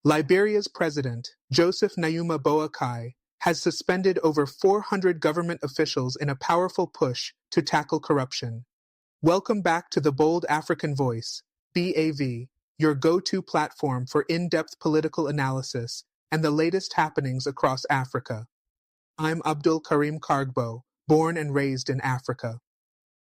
Liberia's President, Joseph Nyuma Boakai, has suspended over 400 government officials in a powerful push to tackle corruption. Welcome back to the Bold African Voice, BAV, your go-to platform for in-depth political analysis and the latest happenings across Africa. I'm Abdul Karim Kargbo, born and raised in Africa.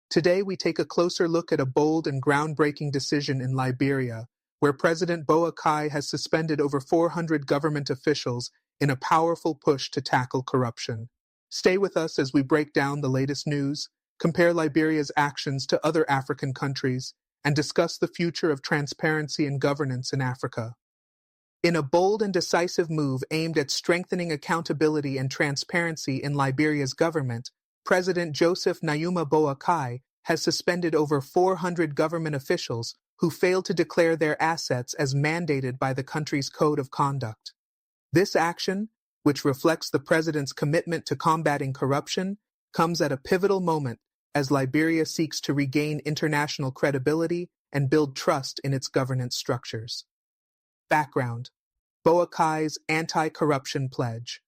Today we take a closer look at a bold and groundbreaking decision in Liberia, where President Boakai has suspended over 400 government officials in a powerful push to tackle corruption. Stay with us as we break down the latest news, compare Liberia's actions to other African countries, and discuss the future of transparency and governance in Africa. In a bold and decisive move aimed at strengthening accountability and transparency in Liberia's government, President Joseph Nyuma Boakai has suspended over 400 government officials who failed to declare their assets as mandated by the country's code of conduct. This action, which reflects the president's commitment to combating corruption, comes at a pivotal moment as Liberia seeks to regain international credibility and build trust in its governance structures. Background: Boakai's anti-corruption pledge.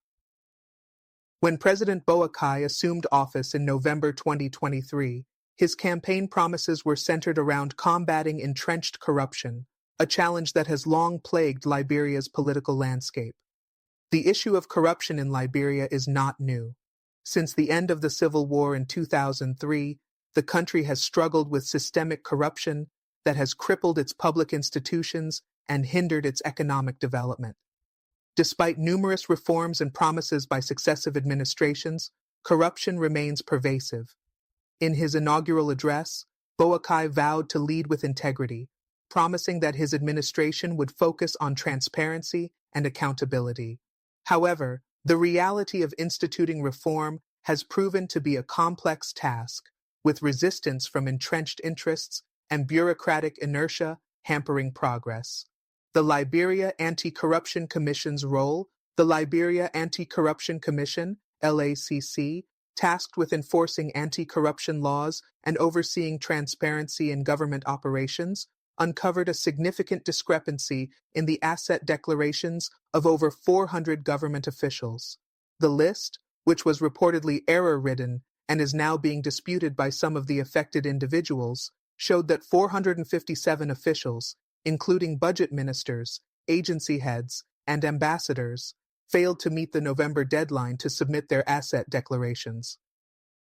When President Boakai assumed office in November 2023, his campaign promises were centered around combating entrenched corruption, a challenge that has long plagued Liberia's political landscape. The issue of corruption in Liberia is not new. Since the end of the civil war in 2003, the country has struggled with systemic corruption that has crippled its public institutions and hindered its economic development. Despite numerous reforms and promises by successive administrations, corruption remains pervasive. In his inaugural address, Boakai vowed to lead with integrity, promising that his administration would focus on transparency and accountability. However, the reality of instituting reform has proven to be a complex task, with resistance from entrenched interests and bureaucratic inertia hampering progress. The Liberia Anti-Corruption Commission's role. The Liberia Anti-Corruption Commission, LACC, tasked with enforcing anti-corruption laws and overseeing transparency in government operations, uncovered a significant discrepancy in the asset declarations of over 400 government officials. The list, which was reportedly error-ridden and is now being disputed by some of the affected individuals, showed that 457 officials, including budget ministers, agency heads, and ambassadors, failed to meet the November deadline to submit their asset declarations.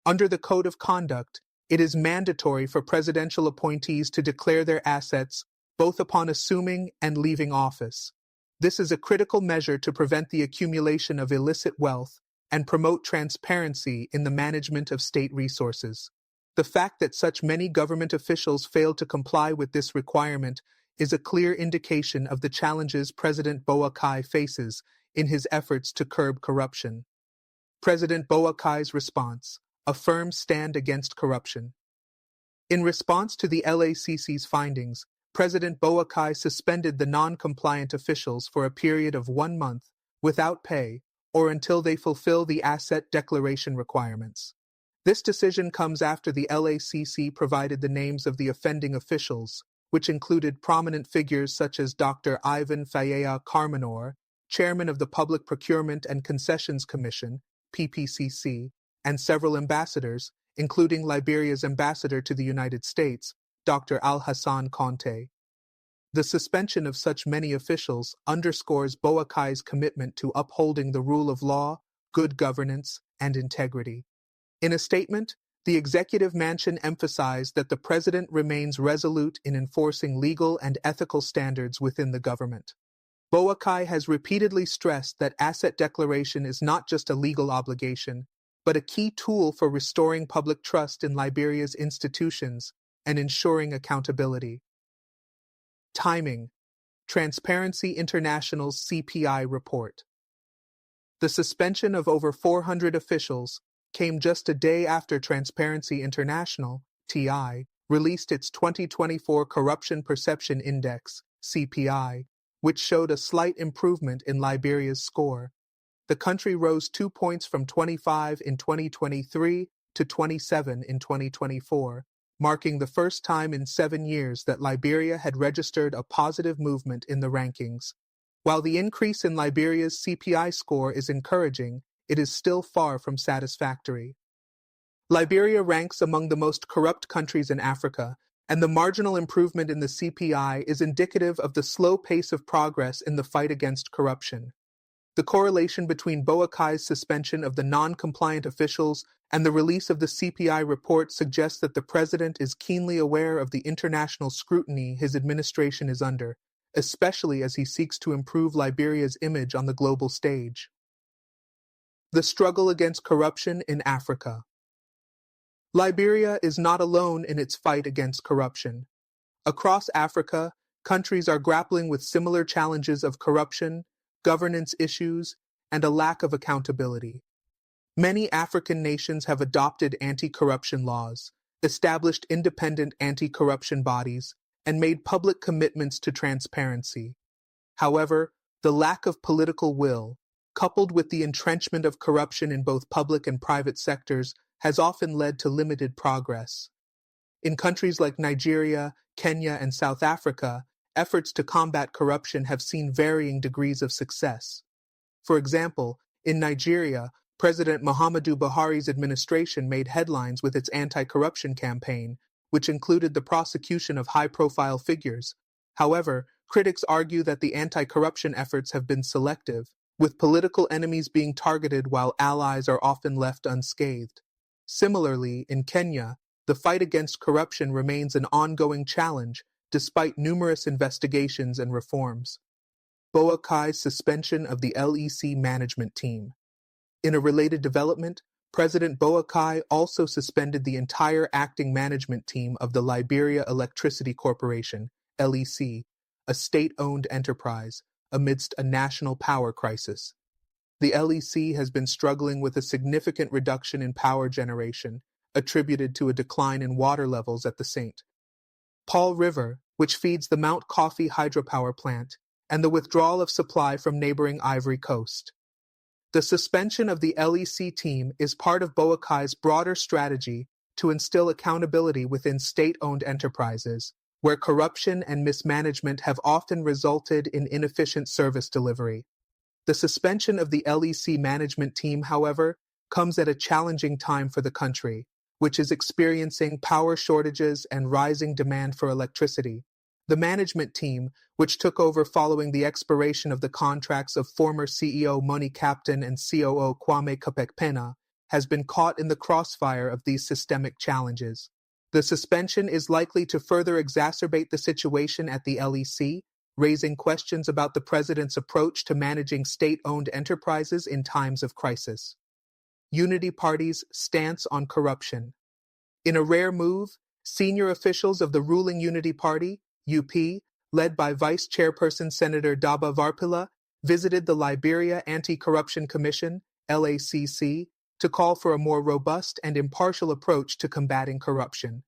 Under the Code of Conduct, it is mandatory for presidential appointees to declare their assets both upon assuming and leaving office. This is a critical measure to prevent the accumulation of illicit wealth and promote transparency in the management of state resources. The fact that such many government officials failed to comply with this requirement is a clear indication of the challenges President Boakai faces in his efforts to curb corruption. President Boakai's response: a firm stand against corruption. In response to the LACC's findings, President Boakai suspended the non-compliant officials for a period of 1 month without pay or until they fulfill the asset declaration requirements. This decision comes after the LACC provided the names of the offending officials, which included prominent figures such as Dr. Ivan Fayea Carmenor, chairman of the Public Procurement and Concessions Commission, PPCC, and several ambassadors, including Liberia's ambassador to the United States, Dr. Al-Hassan Conte. The suspension of such many officials underscores Boakai's commitment to upholding the rule of law, good governance, and integrity. In a statement, the executive mansion emphasized that the president remains resolute in enforcing legal and ethical standards within the government. Boakai has repeatedly stressed that asset declaration is not just a legal obligation, but a key tool for restoring public trust in Liberia's institutions and ensuring accountability. Timing: Transparency International's CPI report. The suspension of over 400 officials came just a day after Transparency International, TI, released its 2024 Corruption Perception Index, CPI, which showed a slight improvement in Liberia's score. The country rose 2 points from 25 in 2023 to 27 in 2024, marking the first time in 7 years that Liberia had registered a positive movement in the rankings. While the increase in Liberia's CPI score is encouraging, it is still far from satisfactory. Liberia ranks among the most corrupt countries in Africa, and the marginal improvement in the CPI is indicative of the slow pace of progress in the fight against corruption. The correlation between Boakai's suspension of the non-compliant officials and the release of the CPI report suggests that the president is keenly aware of the international scrutiny his administration is under, especially as he seeks to improve Liberia's image on the global stage. The struggle against corruption in Africa. Liberia is not alone in its fight against corruption. Across Africa, countries are grappling with similar challenges of corruption, governance issues, and a lack of accountability. Many African nations have adopted anti-corruption laws, established independent anti-corruption bodies, and made public commitments to transparency. However, the lack of political will, coupled with the entrenchment of corruption in both public and private sectors, has often led to limited progress. In countries like Nigeria, Kenya, and South Africa, efforts to combat corruption have seen varying degrees of success. For example, in Nigeria, President Muhammadu Buhari's administration made headlines with its anti-corruption campaign, which included the prosecution of high-profile figures. However, critics argue that the anti-corruption efforts have been selective, with political enemies being targeted while allies are often left unscathed. Similarly, in Kenya, the fight against corruption remains an ongoing challenge, despite numerous investigations and reforms. Boakai's suspension of the LEC management team. In a related development, President Boakai also suspended the entire acting management team of the Liberia Electricity Corporation, LEC, a state-owned enterprise, amidst a national power crisis. The LEC has been struggling with a significant reduction in power generation, attributed to a decline in water levels at the St. Paul River, which feeds the Mount Coffee hydropower plant, and the withdrawal of supply from neighboring Ivory Coast. The suspension of the LEC team is part of Boakai's broader strategy to instill accountability within state-owned enterprises, where corruption and mismanagement have often resulted in inefficient service delivery. The suspension of the LEC management team, however, comes at a challenging time for the country, which is experiencing power shortages and rising demand for electricity. The management team, which took over following the expiration of the contracts of former CEO Moni Captain and COO Kwame Kapekpena, has been caught in the crossfire of these systemic challenges. The suspension is likely to further exacerbate the situation at the LEC, raising questions about the president's approach to managing state-owned enterprises in times of crisis. Unity Party's stance on corruption. In a rare move, senior officials of the ruling Unity Party, UP, led by Vice Chairperson Senator Daba Varpila, visited the Liberia Anti-Corruption Commission, LACC, to call for a more robust and impartial approach to combating corruption.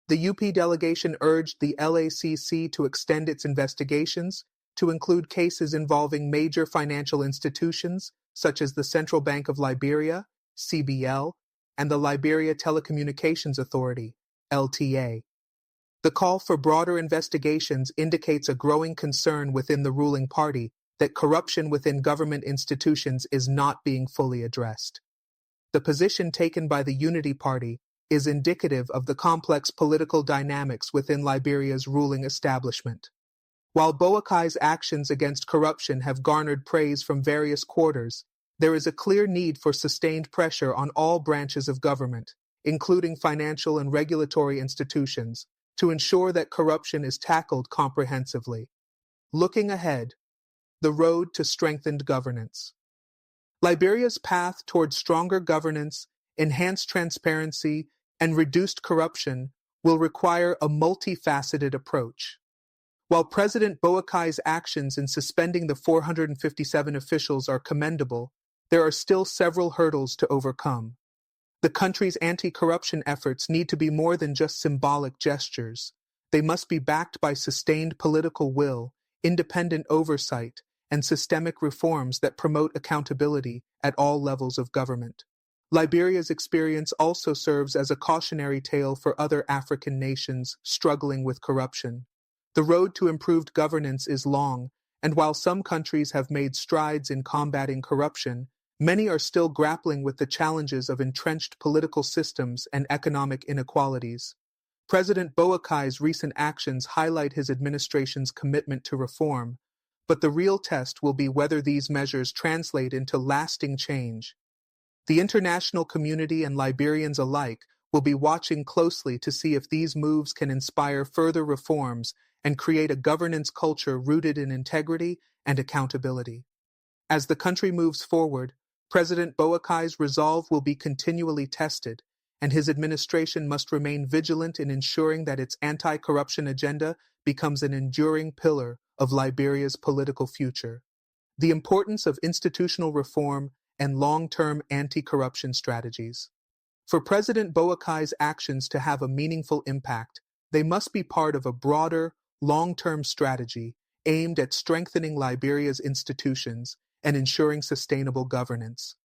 The UP delegation urged the LACC to extend its investigations to include cases involving major financial institutions such as the Central Bank of Liberia, CBL, and the Liberia Telecommunications Authority, LTA. The call for broader investigations indicates a growing concern within the ruling party that corruption within government institutions is not being fully addressed. The position taken by the Unity Party is indicative of the complex political dynamics within Liberia's ruling establishment. While Boakai's actions against corruption have garnered praise from various quarters, there is a clear need for sustained pressure on all branches of government, including financial and regulatory institutions, to ensure that corruption is tackled comprehensively. Looking ahead, the road to strengthened governance. Liberia's path towards stronger governance, enhanced transparency, and reduced corruption will require a multifaceted approach. While President Boakai's actions in suspending the 457 officials are commendable, there are still several hurdles to overcome. The country's anti-corruption efforts need to be more than just symbolic gestures. They must be backed by sustained political will, independent oversight, and systemic reforms that promote accountability at all levels of government. Liberia's experience also serves as a cautionary tale for other African nations struggling with corruption. The road to improved governance is long, And while some countries have made strides in combating corruption, many are still grappling with the challenges of entrenched political systems and economic inequalities. President Boakai's recent actions highlight his administration's commitment to reform, but the real test will be whether these measures translate into lasting change. The international community and Liberians alike will be watching closely to see if these moves can inspire further reforms and create a governance culture rooted in integrity and accountability. As the country moves forward, President Boakai's resolve will be continually tested, and his administration must remain vigilant in ensuring that its anti-corruption agenda becomes an enduring pillar of Liberia's political future. The importance of institutional reform and long-term anti-corruption strategies. For President Boakai's actions to have a meaningful impact, they must be part of a broader, long-term strategy aimed at strengthening Liberia's institutions and ensuring sustainable governance.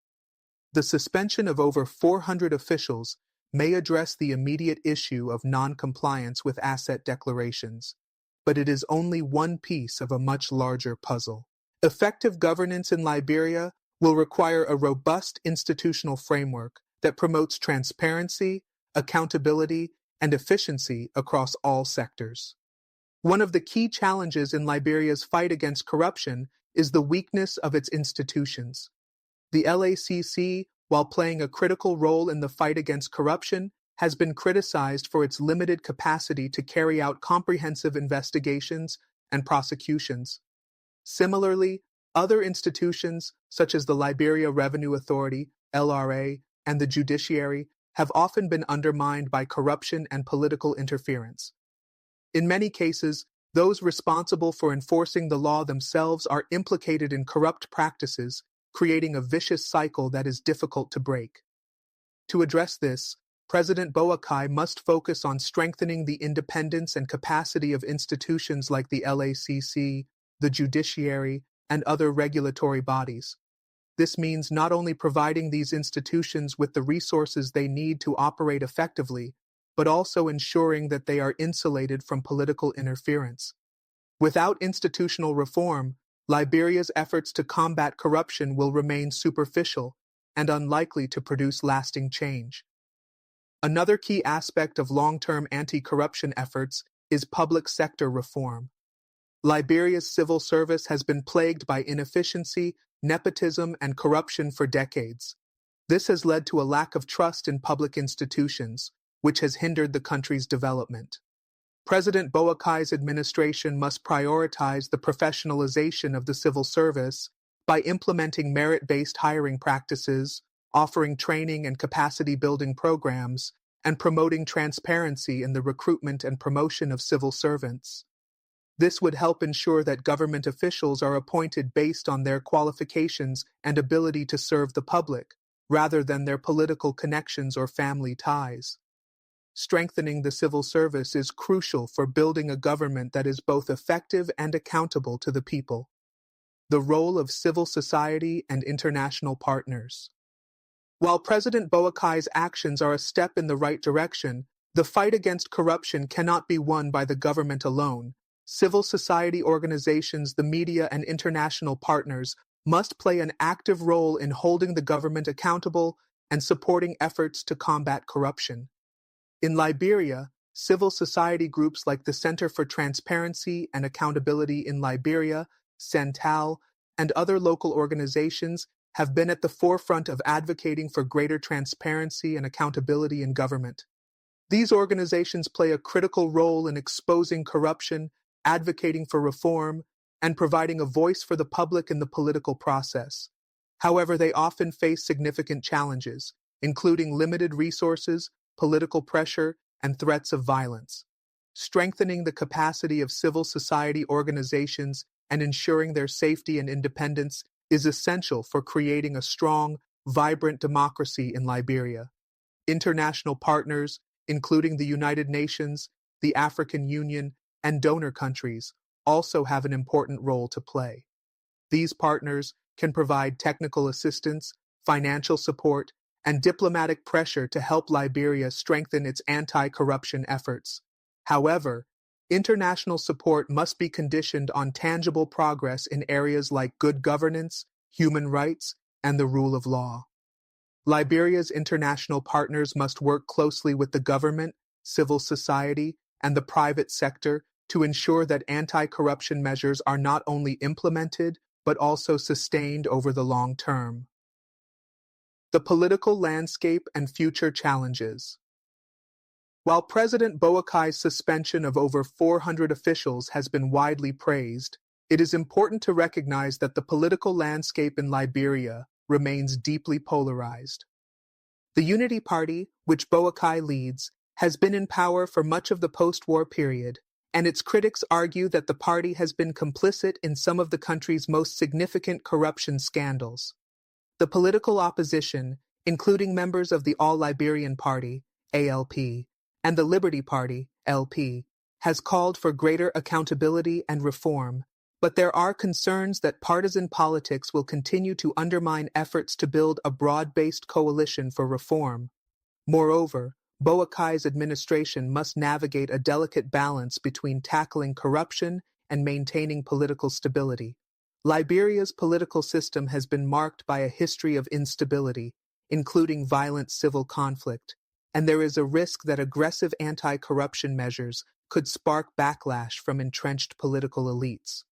The suspension of over 400 officials may address the immediate issue of non-compliance with asset declarations, but it is only one piece of a much larger puzzle. Effective governance in Liberia will require a robust institutional framework that promotes transparency, accountability, and efficiency across all sectors. One of the key challenges in Liberia's fight against corruption is the weakness of its institutions. The LACC, while playing a critical role in the fight against corruption, has been criticized for its limited capacity to carry out comprehensive investigations and prosecutions. Similarly, other institutions, such as the Liberia Revenue Authority, LRA, and the judiciary, have often been undermined by corruption and political interference. In many cases, those responsible for enforcing the law themselves are implicated in corrupt practices, creating a vicious cycle that is difficult to break. To address this, President Boakai must focus on strengthening the independence and capacity of institutions like the LACC, the judiciary, and other regulatory bodies. This means not only providing these institutions with the resources they need to operate effectively, but also ensuring that they are insulated from political interference. Without institutional reform, Liberia's efforts to combat corruption will remain superficial and unlikely to produce lasting change. Another key aspect of long-term anti-corruption efforts is public sector reform. Liberia's civil service has been plagued by inefficiency, nepotism, and corruption for decades. This has led to a lack of trust in public institutions, which has hindered the country's development. President Boakai's administration must prioritize the professionalization of the civil service by implementing merit-based hiring practices, offering training and capacity-building programs, and promoting transparency in the recruitment and promotion of civil servants. This would help ensure that government officials are appointed based on their qualifications and ability to serve the public, rather than their political connections or family ties. Strengthening the civil service is crucial for building a government that is both effective and accountable to the people. The role of civil society and international partners. While President Boakai's actions are a step in the right direction, the fight against corruption cannot be won by the government alone. Civil society organizations, the media, and international partners must play an active role in holding the government accountable and supporting efforts to combat corruption. In Liberia, civil society groups like the Center for Transparency and Accountability in Liberia, CENTAL, and other local organizations have been at the forefront of advocating for greater transparency and accountability in government. These organizations play a critical role in exposing corruption, advocating for reform, and providing a voice for the public in the political process. However, they often face significant challenges, including limited resources, political pressure, and threats of violence. Strengthening the capacity of civil society organizations and ensuring their safety and independence is essential for creating a strong, vibrant democracy in Liberia. International partners, including the United Nations, the African Union, and donor countries, also have an important role to play. These partners can provide technical assistance, financial support, and diplomatic pressure to help Liberia strengthen its anti-corruption efforts. However, International support must be conditioned on tangible progress in areas like good governance, human rights, and the rule of law. Liberia's international partners must work closely with the government, civil society, and the private sector to ensure that anti-corruption measures are not only implemented but also sustained over the long term. The political landscape and future challenges. While President Boakai's suspension of over 400 officials has been widely praised, it is important to recognize that the political landscape in Liberia remains deeply polarized. The Unity Party, which Boakai leads, has been in power for much of the post-war period, and its critics argue that the party has been complicit in some of the country's most significant corruption scandals. The political opposition, including members of the All-Liberian Party, ALP, and the Liberty Party, LP, has called for greater accountability and reform, but there are concerns that partisan politics will continue to undermine efforts to build a broad-based coalition for reform. Moreover, Boakai's administration must navigate a delicate balance between tackling corruption and maintaining political stability. Liberia's political system has been marked by a history of instability, including violent civil conflict, and there is a risk that aggressive anti-corruption measures could spark backlash from entrenched political elites.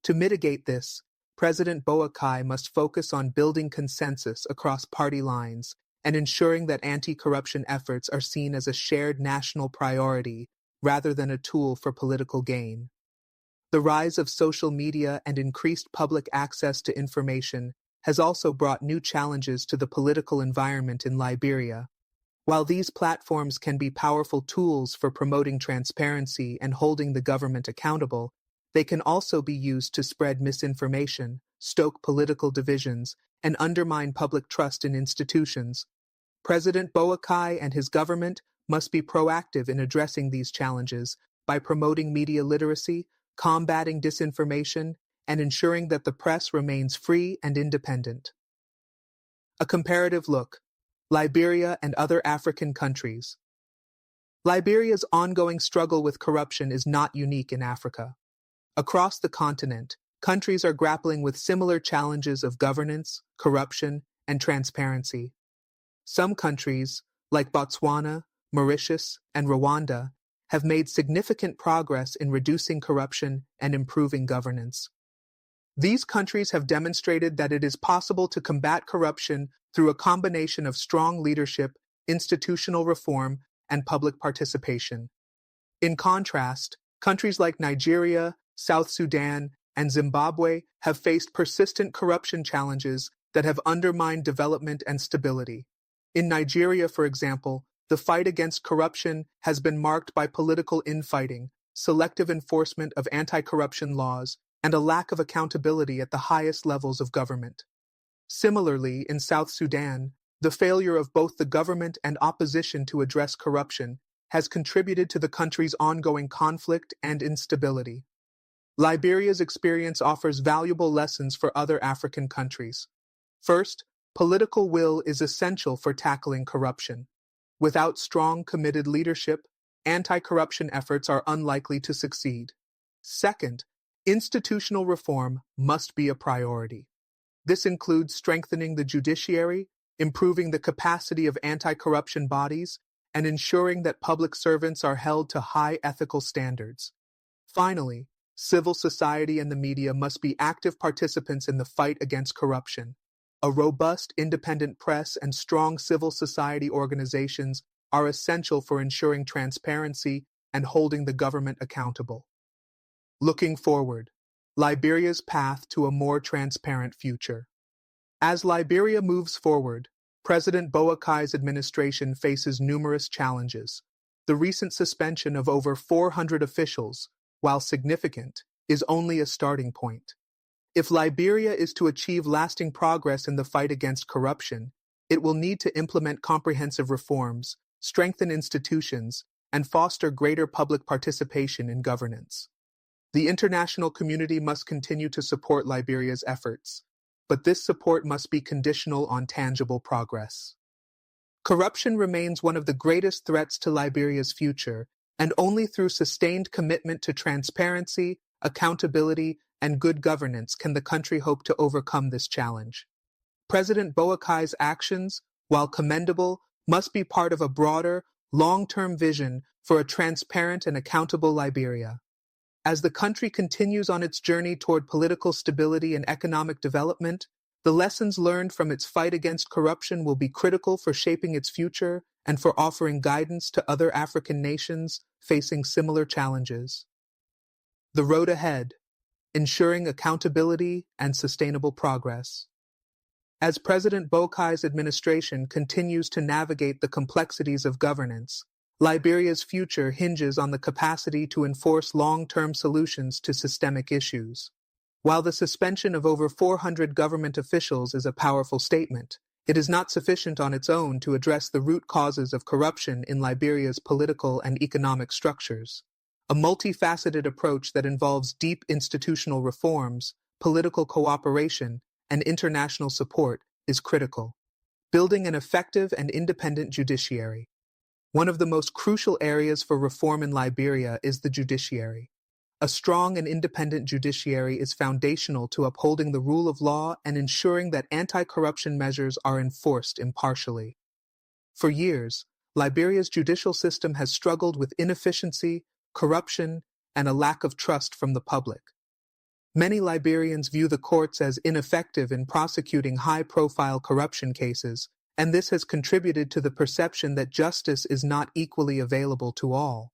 To mitigate this, President Boakai must focus on building consensus across party lines and ensuring that anti-corruption efforts are seen as a shared national priority rather than a tool for political gain. The rise of social media and increased public access to information has also brought new challenges to the political environment in Liberia. While these platforms can be powerful tools for promoting transparency and holding the government accountable, they can also be used to spread misinformation, stoke political divisions, and undermine public trust in institutions. President Boakai and his government must be proactive in addressing these challenges by promoting media literacy, combating disinformation, and ensuring that the press remains free and independent. A comparative look: Liberia and other African countries. Liberia's ongoing struggle with corruption is not unique in Africa. Across the continent, countries are grappling with similar challenges of governance, corruption, and transparency. Some countries, like Botswana, Mauritius, and Rwanda, have made significant progress in reducing corruption and improving governance. These countries have demonstrated that it is possible to combat corruption through a combination of strong leadership, institutional reform, and public participation. In contrast, countries like Nigeria, South Sudan, and Zimbabwe have faced persistent corruption challenges that have undermined development and stability. In Nigeria, for example, the fight against corruption has been marked by political infighting, selective enforcement of anti-corruption laws, and a lack of accountability at the highest levels of government. Similarly, in South Sudan, the failure of both the government and opposition to address corruption has contributed to the country's ongoing conflict and instability. Liberia's experience offers valuable lessons for other African countries. First, political will is essential for tackling corruption. Without strong, committed leadership, anti-corruption efforts are unlikely to succeed. Second, institutional reform must be a priority. This includes strengthening the judiciary, improving the capacity of anti-corruption bodies, and ensuring that public servants are held to high ethical standards. Finally, civil society and the media must be active participants in the fight against corruption. A robust, independent press and strong civil society organizations are essential for ensuring transparency and holding the government accountable. Looking forward, Liberia's path to a more transparent future. As Liberia moves forward, President Boakai's administration faces numerous challenges. The recent suspension of over 400 officials, while significant, is only a starting point. If Liberia is to achieve lasting progress in the fight against corruption, it will need to implement comprehensive reforms, strengthen institutions, and foster greater public participation in governance. The international community must continue to support Liberia's efforts, but this support must be conditional on tangible progress. Corruption remains one of the greatest threats to Liberia's future, And only through sustained commitment to transparency, accountability, and good governance can the country hope to overcome this challenge. President Boakai's actions, while commendable, must be part of a broader, long-term vision for a transparent and accountable Liberia. As the country continues on its journey toward political stability and economic development, the lessons learned from its fight against corruption will be critical for shaping its future and for offering guidance to other African nations facing similar challenges. The road ahead, ensuring accountability and sustainable progress. As President Boakai's administration continues to navigate the complexities of governance, Liberia's future hinges on the capacity to enforce long-term solutions to systemic issues. While the suspension of over 400 government officials is a powerful statement, it is not sufficient on its own to address the root causes of corruption in Liberia's political and economic structures. A multifaceted approach that involves deep institutional reforms, political cooperation, and international support is critical. Building an effective and independent judiciary. One of the most crucial areas for reform in Liberia is the judiciary. A strong and independent judiciary is foundational to upholding the rule of law and ensuring that anti-corruption measures are enforced impartially. For years, Liberia's judicial system has struggled with inefficiency, corruption, and a lack of trust from the public. Many Liberians view the courts as ineffective in prosecuting high-profile corruption cases, and this has contributed to the perception that justice is not equally available to all.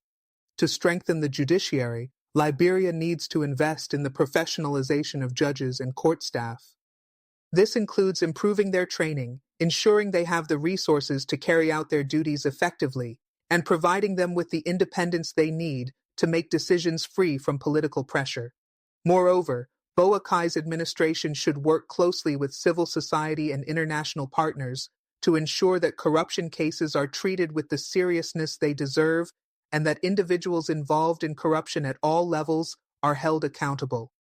To strengthen the judiciary, Liberia needs to invest in the professionalization of judges and court staff. This includes improving their training, ensuring they have the resources to carry out their duties effectively, and providing them with the independence they need to make decisions free from political pressure. Moreover, Boakai's administration should work closely with civil society and international partners to ensure that corruption cases are treated with the seriousness they deserve and that individuals involved in corruption at all levels are held accountable.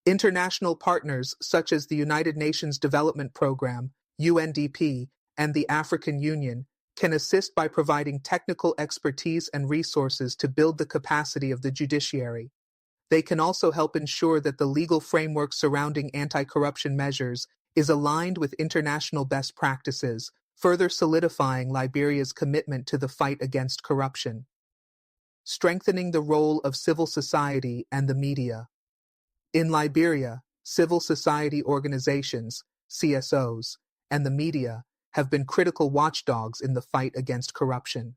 International partners such as the United Nations Development Programme, UNDP, and the African Union can assist by providing technical expertise and resources to build the capacity of the judiciary. They can also help ensure that the legal framework surrounding anti-corruption measures is aligned with international best practices, further solidifying Liberia's commitment to the fight against corruption. Strengthening the role of civil society and the media. In Liberia, civil society organizations, CSOs, and the media have been critical watchdogs in the fight against corruption.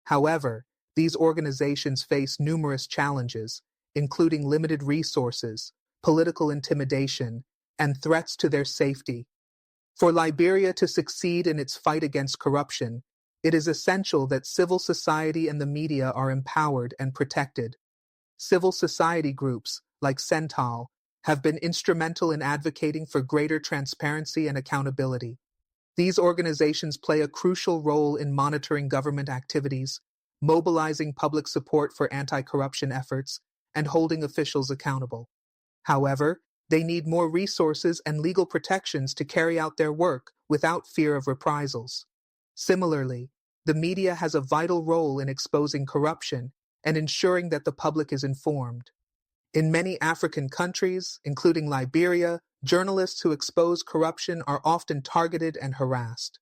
However, these organizations face numerous challenges, including limited resources, political intimidation, and threats to their safety. For Liberia to succeed in its fight against corruption, it is essential that civil society and the media are empowered and protected. Civil society groups, like Cental, have been instrumental in advocating for greater transparency and accountability. These organizations play a crucial role in monitoring government activities, mobilizing public support for anti-corruption efforts, and holding officials accountable. However, they need more resources and legal protections to carry out their work without fear of reprisals. Similarly, the media has a vital role in exposing corruption and ensuring that the public is informed. In many African countries, including Liberia, journalists who expose corruption are often targeted and harassed.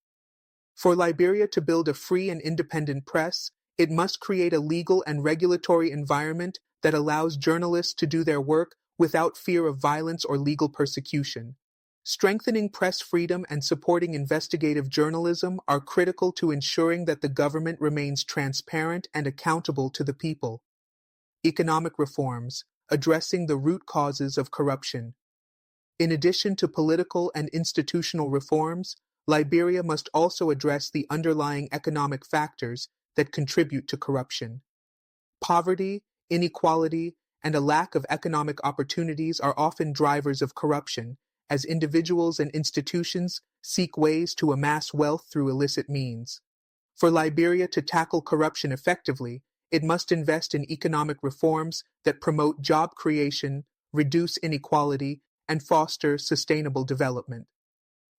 For Liberia to build a free and independent press, it must create a legal and regulatory environment that allows journalists to do their work without fear of violence or legal persecution. Strengthening press freedom and supporting investigative journalism are critical to ensuring that the government remains transparent and accountable to the people. Economic reforms, addressing the root causes of corruption. In addition to political and institutional reforms, Liberia must also address the underlying economic factors that contribute to corruption. Poverty, inequality, and a lack of economic opportunities are often drivers of corruption, as individuals and institutions seek ways to amass wealth through illicit means. For Liberia to tackle corruption effectively, it must invest in economic reforms that promote job creation, reduce inequality, and foster sustainable development.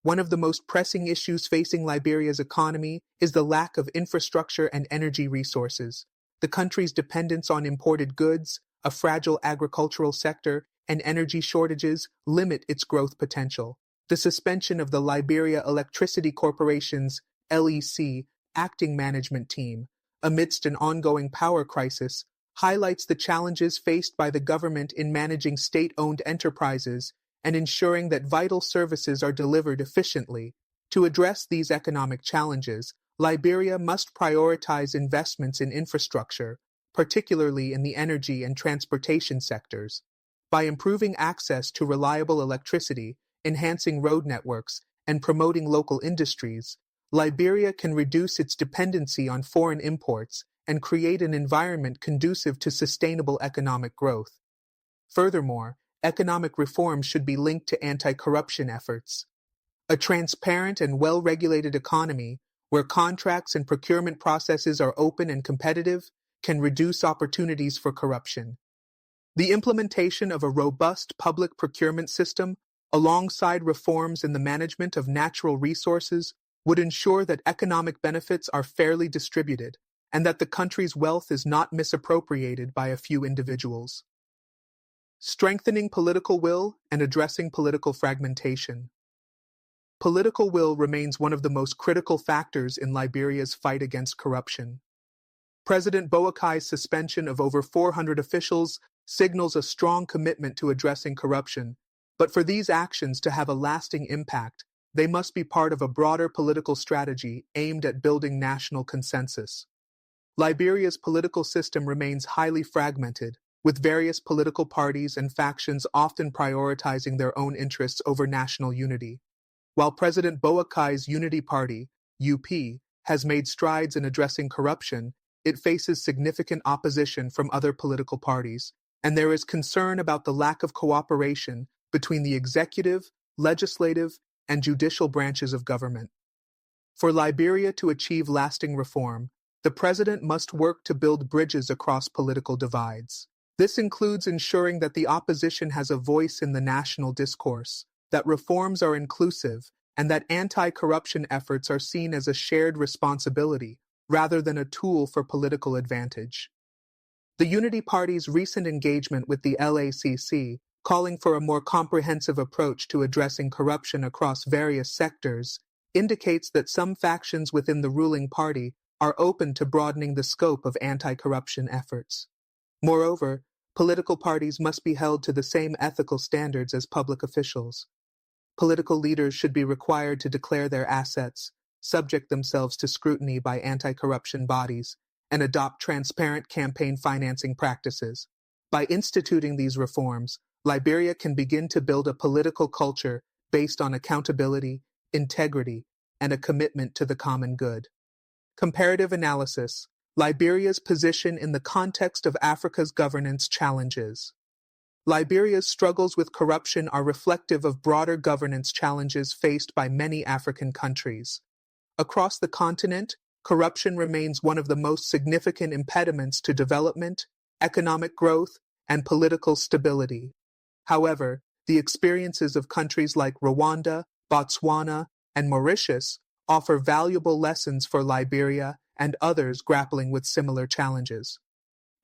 One of the most pressing issues facing Liberia's economy is the lack of infrastructure and energy resources. The country's dependence on imported goods, a fragile agricultural sector, and energy shortages limit its growth potential. The suspension of the Liberia Electricity Corporation's LEC acting management team, amidst an ongoing power crisis, highlights the challenges faced by the government in managing state-owned enterprises and ensuring that vital services are delivered efficiently. To address these economic challenges, Liberia must prioritize investments in infrastructure, particularly in the energy and transportation sectors. By improving access to reliable electricity, enhancing road networks, and promoting local industries, Liberia can reduce its dependency on foreign imports and create an environment conducive to sustainable economic growth. Furthermore, economic reform should be linked to anti-corruption efforts. A transparent and well-regulated economy, where contracts and procurement processes are open and competitive, can reduce opportunities for corruption. The implementation of a robust public procurement system, alongside reforms in the management of natural resources, would ensure that economic benefits are fairly distributed and that the country's wealth is not misappropriated by a few individuals. Strengthening political will and addressing political fragmentation. Political will remains one of the most critical factors in Liberia's fight against corruption. President Boakai's suspension of over 400 officials signals a strong commitment to addressing corruption, but for these actions to have a lasting impact, they must be part of a broader political strategy aimed at building national consensus. Liberia's political system remains highly fragmented, with various political parties and factions often prioritizing their own interests over national unity. While President Boakai's Unity Party, UP, has made strides in addressing corruption, it faces significant opposition from other political parties, and there is concern about the lack of cooperation between the executive, legislative, and judicial branches of government. For Liberia to achieve lasting reform, the president must work to build bridges across political divides. This includes ensuring that the opposition has a voice in the national discourse, that reforms are inclusive, and that anti-corruption efforts are seen as a shared responsibility rather than a tool for political advantage. The Unity Party's recent engagement with the LACC, calling for a more comprehensive approach to addressing corruption across various sectors, indicates that some factions within the ruling party are open to broadening the scope of anti-corruption efforts. Moreover, political parties must be held to the same ethical standards as public officials. Political leaders should be required to declare their assets, subject themselves to scrutiny by anti-corruption bodies, and adopt transparent campaign financing practices. By instituting these reforms, Liberia can begin to build a political culture based on accountability, integrity, and a commitment to the common good. Comparative analysis: Liberia's position in the context of Africa's governance challenges. Liberia's struggles with corruption are reflective of broader governance challenges faced by many African countries. Across the continent, corruption remains one of the most significant impediments to development, economic growth, and political stability. However, the experiences of countries like Rwanda, Botswana, and Mauritius offer valuable lessons for Liberia and others grappling with similar challenges.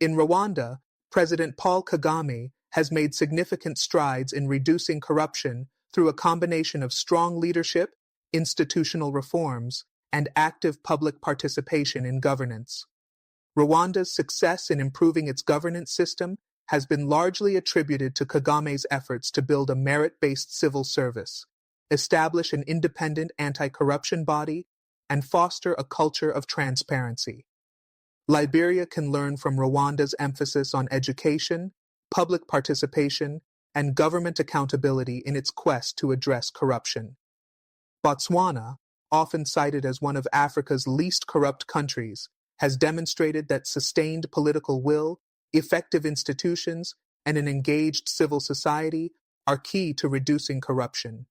In Rwanda, President Paul Kagame has made significant strides in reducing corruption through a combination of strong leadership, institutional reforms, and active public participation in governance. Rwanda's success in improving its governance system has been largely attributed to Kagame's efforts to build a merit-based civil service, establish an independent anti-corruption body, and foster a culture of transparency. Liberia can learn from Rwanda's emphasis on education, public participation, and government accountability in its quest to address corruption. Botswana, often cited as one of Africa's least corrupt countries, has demonstrated that sustained political will, effective institutions, and an engaged civil society are key to reducing corruption.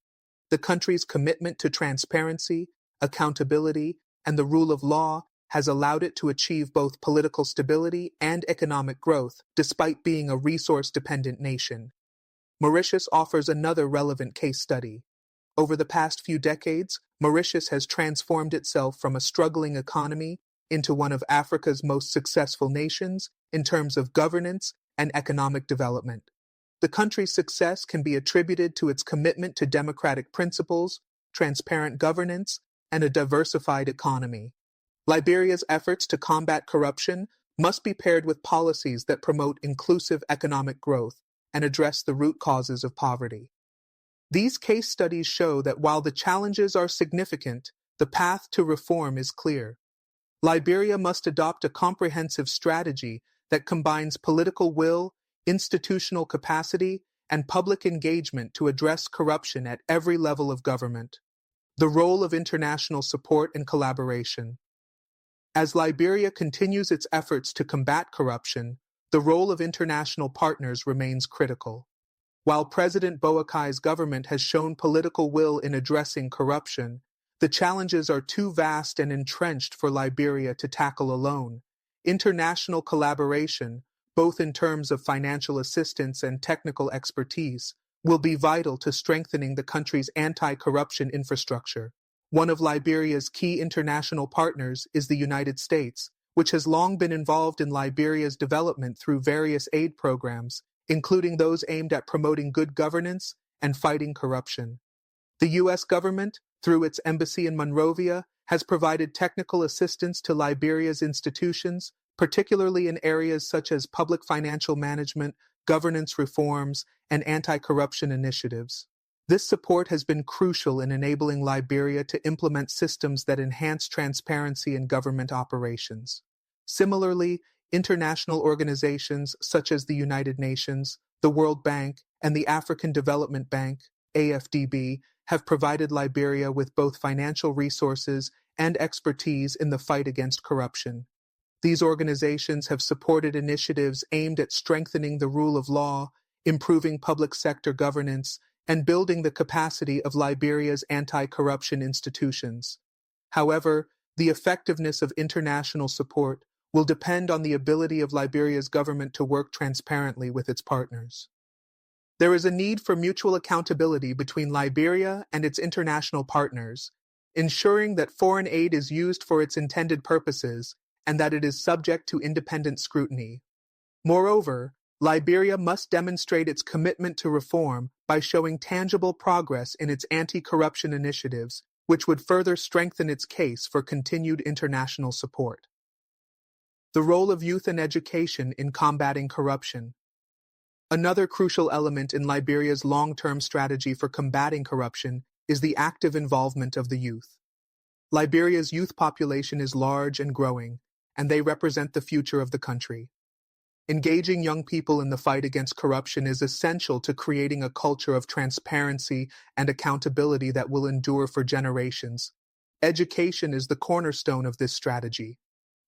The country's commitment to transparency, accountability, and the rule of law has allowed it to achieve both political stability and economic growth despite being a resource-dependent nation. Mauritius offers another relevant case study. Over the past few decades, Mauritius has transformed itself from a struggling economy into one of Africa's most successful nations in terms of governance and economic development. The country's success can be attributed to its commitment to democratic principles, transparent governance, and a diversified economy. Liberia's efforts to combat corruption must be paired with policies that promote inclusive economic growth and address the root causes of poverty. These case studies show that while the challenges are significant, the path to reform is clear. Liberia must adopt a comprehensive strategy that combines political will, institutional capacity, and public engagement to address corruption at every level of government. The role of international support and collaboration. As Liberia continues its efforts to combat corruption, the role of international partners remains critical. While President Boakai's government has shown political will in addressing corruption, the challenges are too vast and entrenched for Liberia to tackle alone. International collaboration, both in terms of financial assistance and technical expertise, will be vital to strengthening the country's anti-corruption infrastructure. One of Liberia's key international partners is the United States, which has long been involved in Liberia's development through various aid programs, including those aimed at promoting good governance and fighting corruption. The U.S. government, through its embassy in Monrovia, has provided technical assistance to Liberia's institutions, particularly in areas such as public financial management, governance reforms, and anti-corruption initiatives. This support has been crucial in enabling Liberia to implement systems that enhance transparency in government operations. Similarly, international organizations such as the United Nations, the World Bank, and the African Development Bank, AFDB, have provided Liberia with both financial resources and expertise in the fight against corruption. These organizations have supported initiatives aimed at strengthening the rule of law, improving public sector governance, and building the capacity of Liberia's anti-corruption institutions. However, the effectiveness of international support will depend on the ability of Liberia's government to work transparently with its partners. There is a need for mutual accountability between Liberia and its international partners, ensuring that foreign aid is used for its intended purposes and that it is subject to independent scrutiny. Moreover, Liberia must demonstrate its commitment to reform by showing tangible progress in its anti-corruption initiatives, which would further strengthen its case for continued international support. The role of youth and education in combating corruption. Another crucial element in Liberia's long-term strategy for combating corruption is the active involvement of the youth. Liberia's youth population is large and growing, and they represent the future of the country. Engaging young people in the fight against corruption is essential to creating a culture of transparency and accountability that will endure for generations. Education is the cornerstone of this strategy.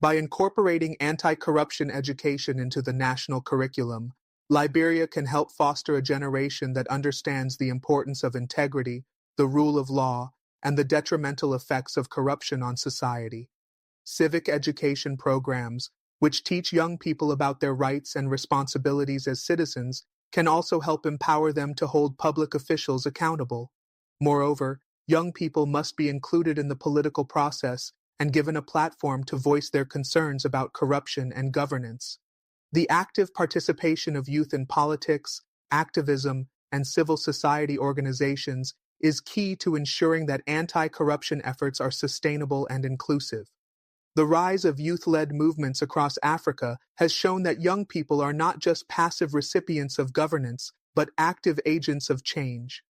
By incorporating anti-corruption education into the national curriculum, Liberia can help foster a generation that understands the importance of integrity, the rule of law, and the detrimental effects of corruption on society. Civic education programs, which teach young people about their rights and responsibilities as citizens, can also help empower them to hold public officials accountable. Moreover, young people must be included in the political process and given a platform to voice their concerns about corruption and governance. The active participation of youth in politics, activism, and civil society organizations is key to ensuring that anti-corruption efforts are sustainable and inclusive. The rise of youth-led movements across Africa has shown that young people are not just passive recipients of governance, but active agents of change.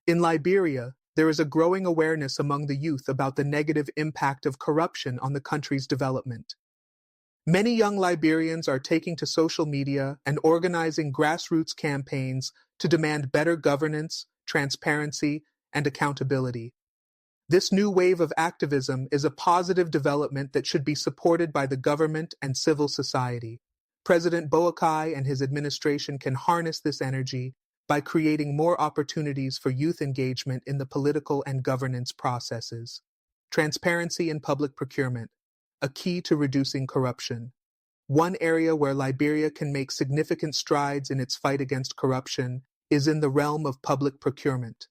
In Liberia, there is a growing awareness among the youth about the negative impact of corruption on the country's development. Many young Liberians are taking to social media and organizing grassroots campaigns to demand better governance, transparency, and accountability. This new wave of activism is a positive development that should be supported by the government and civil society. President Boakai and his administration can harness this energy by creating more opportunities for youth engagement in the political and governance processes. Transparency in public procurement, a key to reducing corruption. One area where Liberia can make significant strides in its fight against corruption is in the realm of public procurement.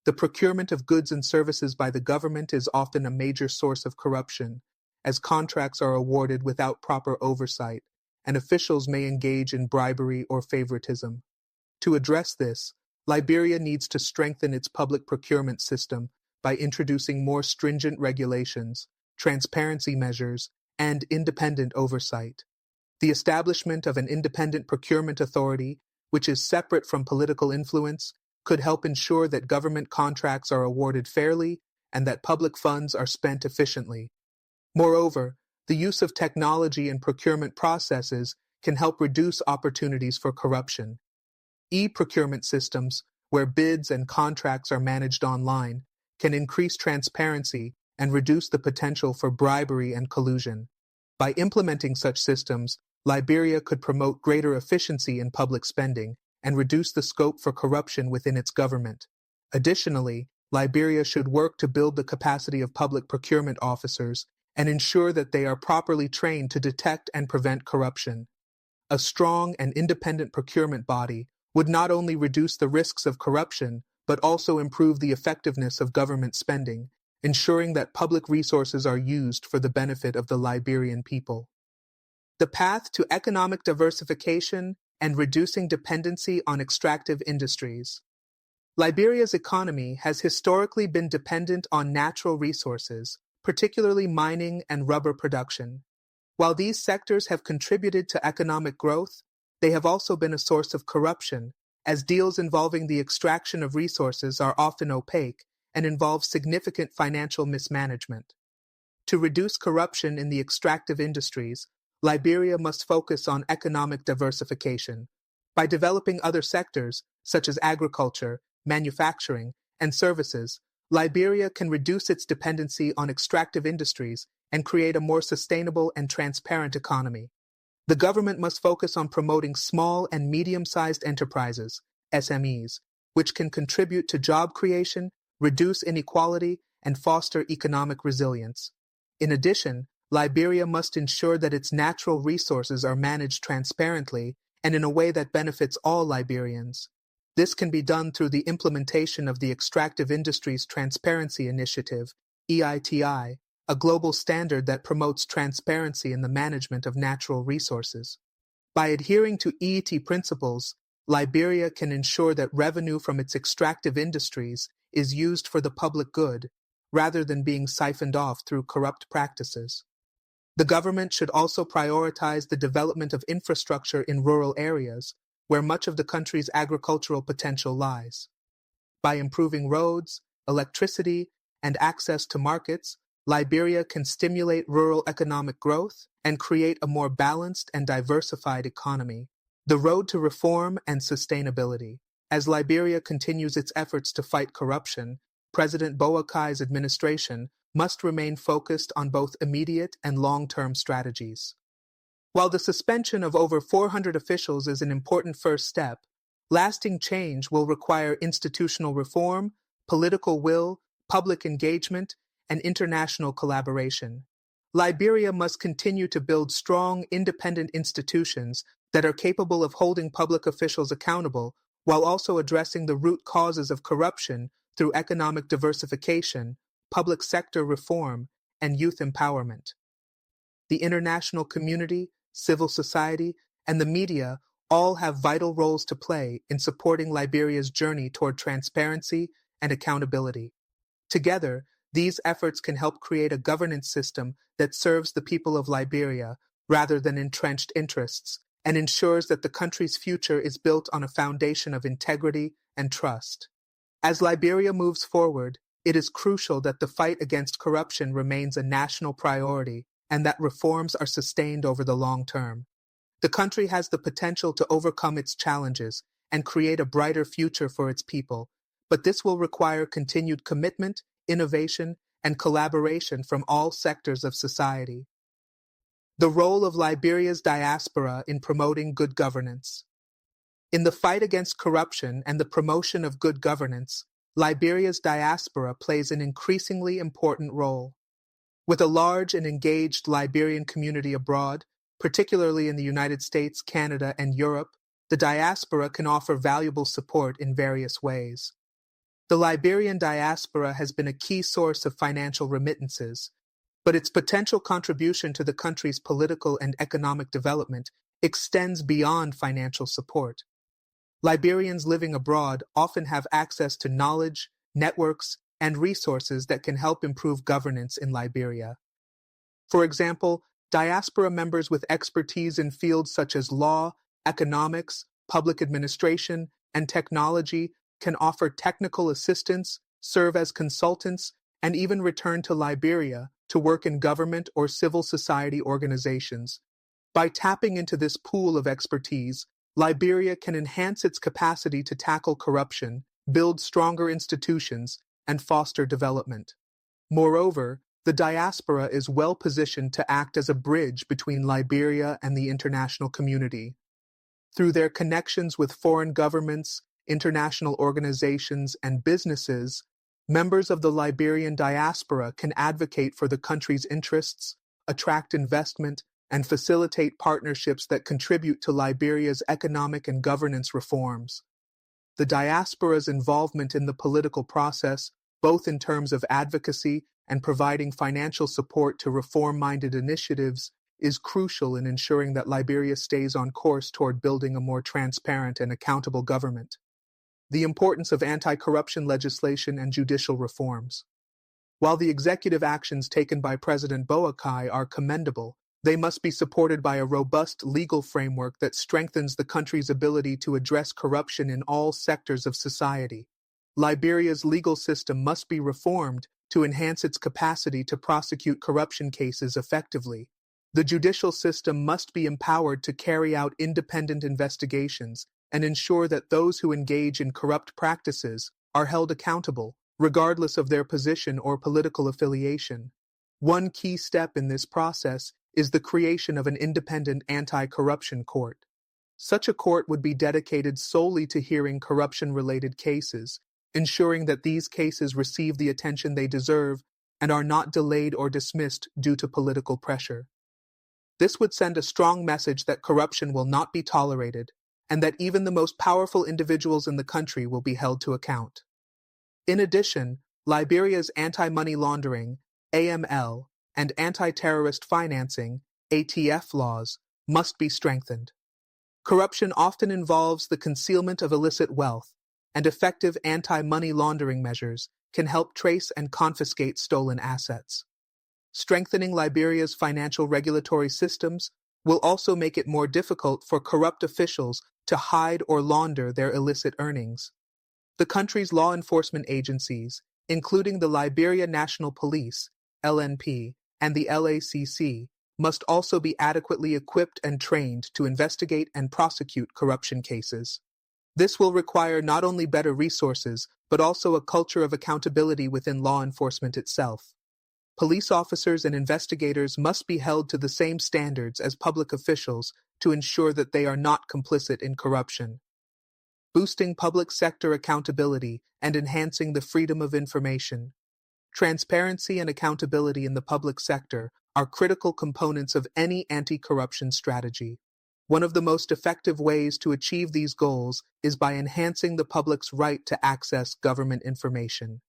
The procurement of goods and services by the government is often a major source of corruption, as contracts are awarded without proper oversight, and officials may engage in bribery or favoritism. To address this, Liberia needs to strengthen its public procurement system by introducing more stringent regulations, transparency measures, and independent oversight. The establishment of an independent procurement authority, which is separate from political influence, could help ensure that government contracts are awarded fairly and that public funds are spent efficiently. Moreover, the use of technology in procurement processes can help reduce opportunities for corruption. E-procurement systems, where bids and contracts are managed online, can increase transparency and reduce the potential for bribery and collusion. By implementing such systems, Liberia could promote greater efficiency in public spending and reduce the scope for corruption within its government. Additionally, Liberia should work to build the capacity of public procurement officers and ensure that they are properly trained to detect and prevent corruption. A strong and independent procurement body would not only reduce the risks of corruption, but also improve the effectiveness of government spending, ensuring that public resources are used for the benefit of the Liberian people. The path to economic diversification and reducing dependency on extractive industries. Liberia's economy has historically been dependent on natural resources, particularly mining and rubber production. While these sectors have contributed to economic growth, they have also been a source of corruption, as deals involving the extraction of resources are often opaque and involve significant financial mismanagement. To reduce corruption in the extractive industries, Liberia must focus on economic diversification. By developing other sectors, such as agriculture, manufacturing, and services, Liberia can reduce its dependency on extractive industries and create a more sustainable and transparent economy. The government must focus on promoting small and medium-sized enterprises, SMEs, which can contribute to job creation, reduce inequality, and foster economic resilience. In addition, Liberia must ensure that its natural resources are managed transparently and in a way that benefits all Liberians. This can be done through the implementation of the Extractive Industries Transparency Initiative, EITI, a global standard that promotes transparency in the management of natural resources. By adhering to EITI principles, Liberia can ensure that revenue from its extractive industries is used for the public good, rather than being siphoned off through corrupt practices. The government should also prioritize the development of infrastructure in rural areas, where much of the country's agricultural potential lies. By improving roads, electricity, and access to markets, Liberia can stimulate rural economic growth and create a more balanced and diversified economy. The road to reform and sustainability. As Liberia continues its efforts to fight corruption, President Boakai's administration must remain focused on both immediate and long-term strategies. While the suspension of over 400 officials is an important first step, lasting change will require institutional reform, political will, public engagement, and international collaboration. Liberia must continue to build strong, independent institutions that are capable of holding public officials accountable while also addressing the root causes of corruption through economic diversification, public sector reform, and youth empowerment. The international community, civil society, and the media all have vital roles to play in supporting Liberia's journey toward transparency and accountability. Together, these efforts can help create a governance system that serves the people of Liberia rather than entrenched interests, and ensures that the country's future is built on a foundation of integrity and trust. As Liberia moves forward, it is crucial that the fight against corruption remains a national priority and that reforms are sustained over the long term. The country has the potential to overcome its challenges and create a brighter future for its people, but this will require continued commitment, innovation, and collaboration from all sectors of society. The role of Liberia's diaspora in promoting good governance. In the fight against corruption and the promotion of good governance, Liberia's diaspora plays an increasingly important role. With a large and engaged Liberian community abroad, particularly in the United States, Canada, and Europe, the diaspora can offer valuable support in various ways. The Liberian diaspora has been a key source of financial remittances, but its potential contribution to the country's political and economic development extends beyond financial support. Liberians living abroad often have access to knowledge, networks, and resources that can help improve governance in Liberia. For example, diaspora members with expertise in fields such as law, economics, public administration, and technology can offer technical assistance, serve as consultants, and even return to Liberia to work in government or civil society organizations. By tapping into this pool of expertise, Liberia can enhance its capacity to tackle corruption, build stronger institutions, and foster development. Moreover, the diaspora is well positioned to act as a bridge between Liberia and the international community. Through their connections with foreign governments, international organizations, and businesses, members of the Liberian diaspora can advocate for the country's interests, attract investment, and facilitate partnerships that contribute to Liberia's economic and governance reforms. The diaspora's involvement in the political process, both in terms of advocacy and providing financial support to reform-minded initiatives, is crucial in ensuring that Liberia stays on course toward building a more transparent and accountable government. The importance of anti-corruption legislation and judicial reforms. While the executive actions taken by President Boakai are commendable, they must be supported by a robust legal framework that strengthens the country's ability to address corruption in all sectors of society. Liberia's legal system must be reformed to enhance its capacity to prosecute corruption cases effectively. The judicial system must be empowered to carry out independent investigations and ensure that those who engage in corrupt practices are held accountable, regardless of their position or political affiliation. One key step in this process is the creation of an independent anti-corruption court. Such a court would be dedicated solely to hearing corruption-related cases, ensuring that these cases receive the attention they deserve and are not delayed or dismissed due to political pressure. This would send a strong message that corruption will not be tolerated, and that even the most powerful individuals in the country will be held to account. In addition, Liberia's anti-money laundering, AML, and anti-terrorist financing, ATF laws must be strengthened. Corruption often involves the concealment of illicit wealth, and effective anti-money laundering measures can help trace and confiscate stolen assets. Strengthening Liberia's financial regulatory systems will also make it more difficult for corrupt officials to hide or launder their illicit earnings. The country's law enforcement agencies, including the Liberia National Police, LNP, and the LACC, must also be adequately equipped and trained to investigate and prosecute corruption cases. This will require not only better resources, but also a culture of accountability within law enforcement itself. Police officers and investigators must be held to the same standards as public officials to ensure that they are not complicit in corruption. Boosting public sector accountability and enhancing the freedom of information. Transparency and accountability in the public sector are critical components of any anti-corruption strategy. One of the most effective ways to achieve these goals is by enhancing the public's right to access government information.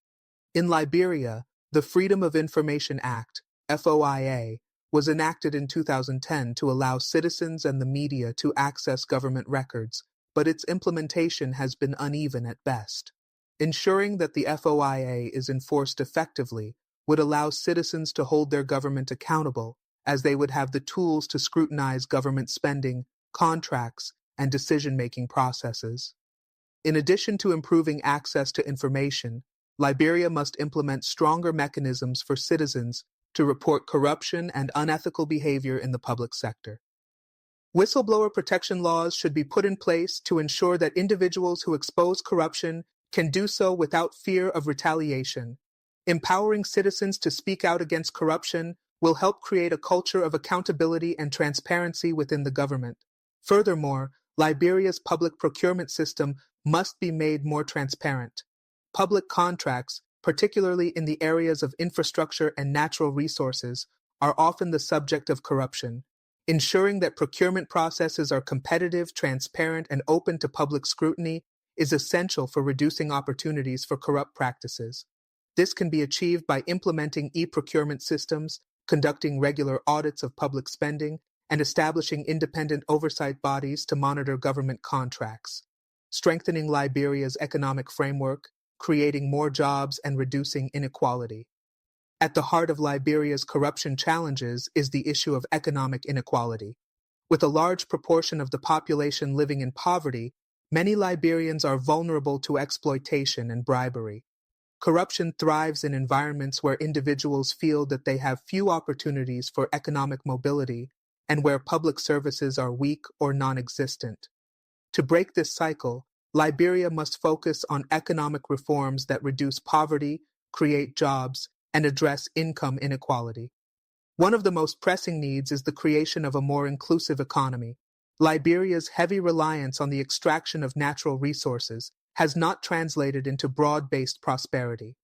In Liberia, the Freedom of Information Act, FOIA, was enacted in 2010 to allow citizens and the media to access government records, but its implementation has been uneven at best. Ensuring that the FOIA is enforced effectively would allow citizens to hold their government accountable, as they would have the tools to scrutinize government spending, contracts, and decision-making processes. In addition to improving access to information, Liberia must implement stronger mechanisms for citizens to report corruption and unethical behavior in the public sector. Whistleblower protection laws should be put in place to ensure that individuals who expose corruption can do so without fear of retaliation. Empowering citizens to speak out against corruption will help create a culture of accountability and transparency within the government. Furthermore, Liberia's public procurement system must be made more transparent. Public contracts, particularly in the areas of infrastructure and natural resources, are often the subject of corruption. Ensuring that procurement processes are competitive, transparent, and open to public scrutiny is essential for reducing opportunities for corrupt practices. This can be achieved by implementing e-procurement systems, conducting regular audits of public spending, and establishing independent oversight bodies to monitor government contracts, strengthening Liberia's economic framework, creating more jobs, and reducing inequality. At the heart of Liberia's corruption challenges is the issue of economic inequality. With a large proportion of the population living in poverty, many Liberians are vulnerable to exploitation and bribery. Corruption thrives in environments where individuals feel that they have few opportunities for economic mobility and where public services are weak or non-existent. To break this cycle, Liberia must focus on economic reforms that reduce poverty, create jobs, and address income inequality. One of the most pressing needs is the creation of a more inclusive economy. Liberia's heavy reliance on the extraction of natural resources has not translated into broad-based prosperity.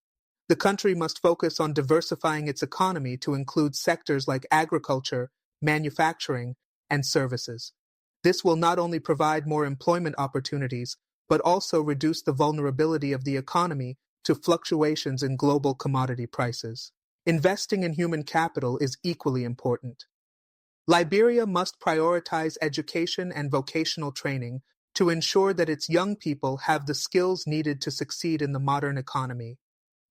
The country must focus on diversifying its economy to include sectors like agriculture, manufacturing, and services. This will not only provide more employment opportunities, but also reduce the vulnerability of the economy to fluctuations in global commodity prices. Investing in human capital is equally important. Liberia must prioritize education and vocational training to ensure that its young people have the skills needed to succeed in the modern economy.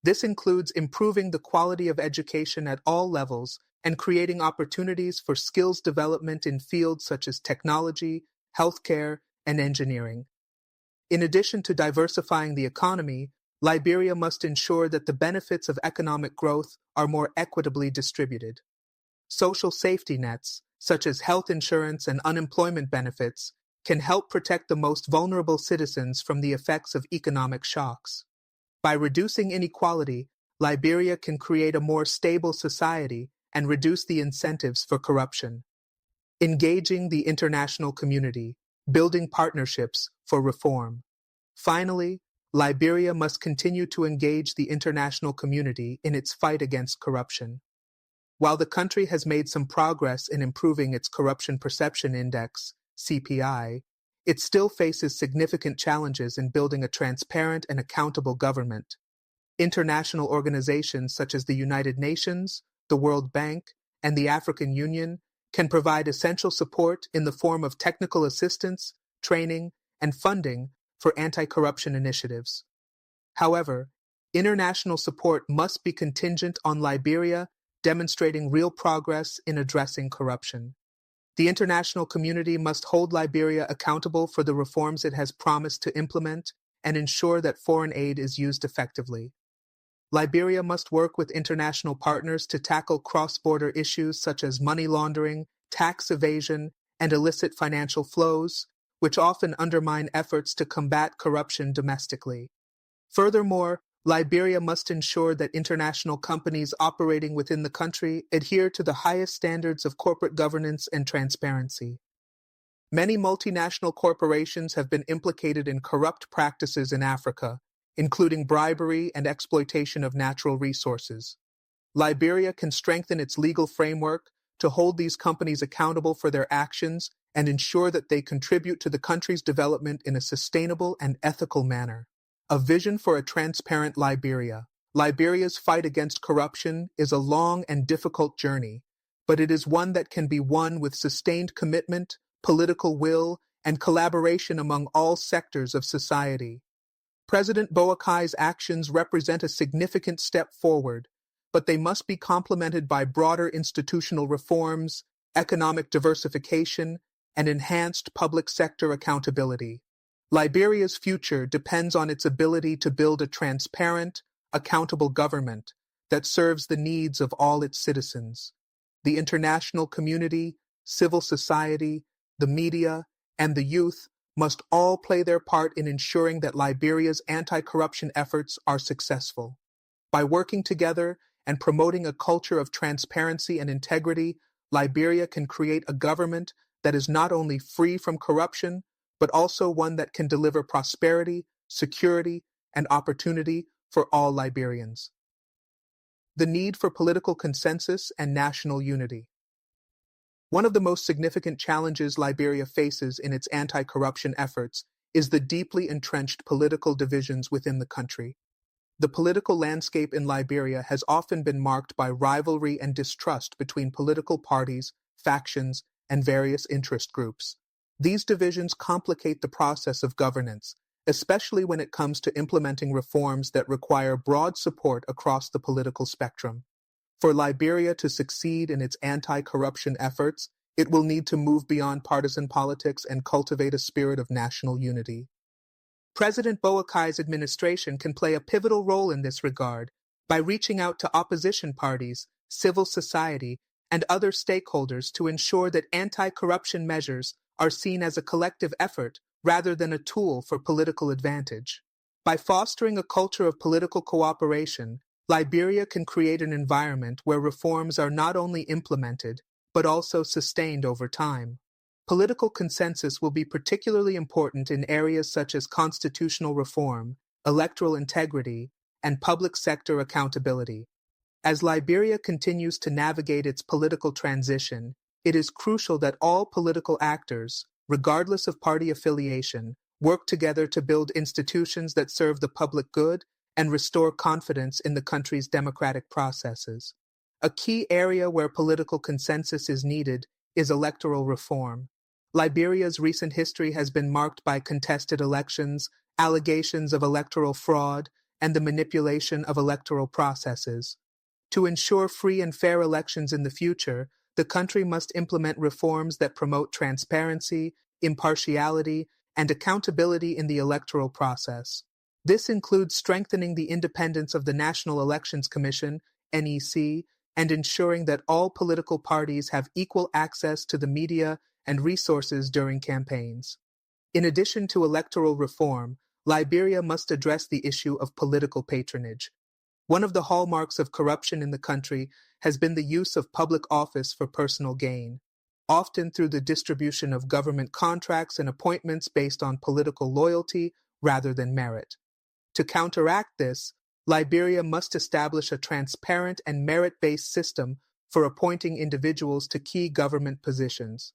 This includes improving the quality of education at all levels and creating opportunities for skills development in fields such as technology, healthcare, and engineering. In addition to diversifying the economy, Liberia must ensure that the benefits of economic growth are more equitably distributed. Social safety nets, such as health insurance and unemployment benefits, can help protect the most vulnerable citizens from the effects of economic shocks. By reducing inequality, Liberia can create a more stable society and reduce the incentives for corruption. Engaging the international community, building partnerships for reform. Finally, Liberia must continue to engage the international community in its fight against corruption. While the country has made some progress in improving its Corruption Perception Index, CPI, it still faces significant challenges in building a transparent and accountable government. International organizations such as the United Nations, the World Bank, and the African Union can provide essential support in the form of technical assistance, training, and funding for anti-corruption initiatives. However, international support must be contingent on Liberia demonstrating real progress in addressing corruption. The international community must hold Liberia accountable for the reforms it has promised to implement and ensure that foreign aid is used effectively. Liberia must work with international partners to tackle cross-border issues such as money laundering, tax evasion, and illicit financial flows, which often undermine efforts to combat corruption domestically. Furthermore, Liberia must ensure that international companies operating within the country adhere to the highest standards of corporate governance and transparency. Many multinational corporations have been implicated in corrupt practices in Africa, including bribery and exploitation of natural resources. Liberia can strengthen its legal framework to hold these companies accountable for their actions and ensure that they contribute to the country's development in a sustainable and ethical manner. A vision for a transparent Liberia. Liberia's fight against corruption is a long and difficult journey, but it is one that can be won with sustained commitment, political will, and collaboration among all sectors of society. President Boakai's actions represent a significant step forward, but they must be complemented by broader institutional reforms, economic diversification, and enhanced public sector accountability. Liberia's future depends on its ability to build a transparent, accountable government that serves the needs of all its citizens. The international community, civil society, the media, and the youth must all play their part in ensuring that Liberia's anti-corruption efforts are successful. By working together and promoting a culture of transparency and integrity, Liberia can create a government that is not only free from corruption, but also one that can deliver prosperity, security, and opportunity for all Liberians. The need for political consensus and national unity. One of the most significant challenges Liberia faces in its anti-corruption efforts is the deeply entrenched political divisions within the country. The political landscape in Liberia has often been marked by rivalry and distrust between political parties, factions, and various interest groups. These divisions complicate the process of governance, especially when it comes to implementing reforms that require broad support across the political spectrum. For Liberia to succeed in its anti-corruption efforts, it will need to move beyond partisan politics and cultivate a spirit of national unity. President Boakai's administration can play a pivotal role in this regard by reaching out to opposition parties, civil society, and other stakeholders to ensure that anti-corruption measures are seen as a collective effort rather than a tool for political advantage. By fostering a culture of political cooperation, Liberia can create an environment where reforms are not only implemented, but also sustained over time. Political consensus will be particularly important in areas such as constitutional reform, electoral integrity, and public sector accountability. As Liberia continues to navigate its political transition, it is crucial that all political actors, regardless of party affiliation, work together to build institutions that serve the public good and restore confidence in the country's democratic processes. A key area where political consensus is needed is electoral reform. Liberia's recent history has been marked by contested elections, allegations of electoral fraud, and the manipulation of electoral processes. To ensure free and fair elections in the future, the country must implement reforms that promote transparency, impartiality, and accountability in the electoral process. This includes strengthening the independence of the National Elections Commission, NEC, and ensuring that all political parties have equal access to the media and resources during campaigns. In addition to electoral reform, Liberia must address the issue of political patronage. One of the hallmarks of corruption in the country has been the use of public office for personal gain, often through the distribution of government contracts and appointments based on political loyalty rather than merit. To counteract this, Liberia must establish a transparent and merit-based system for appointing individuals to key government positions.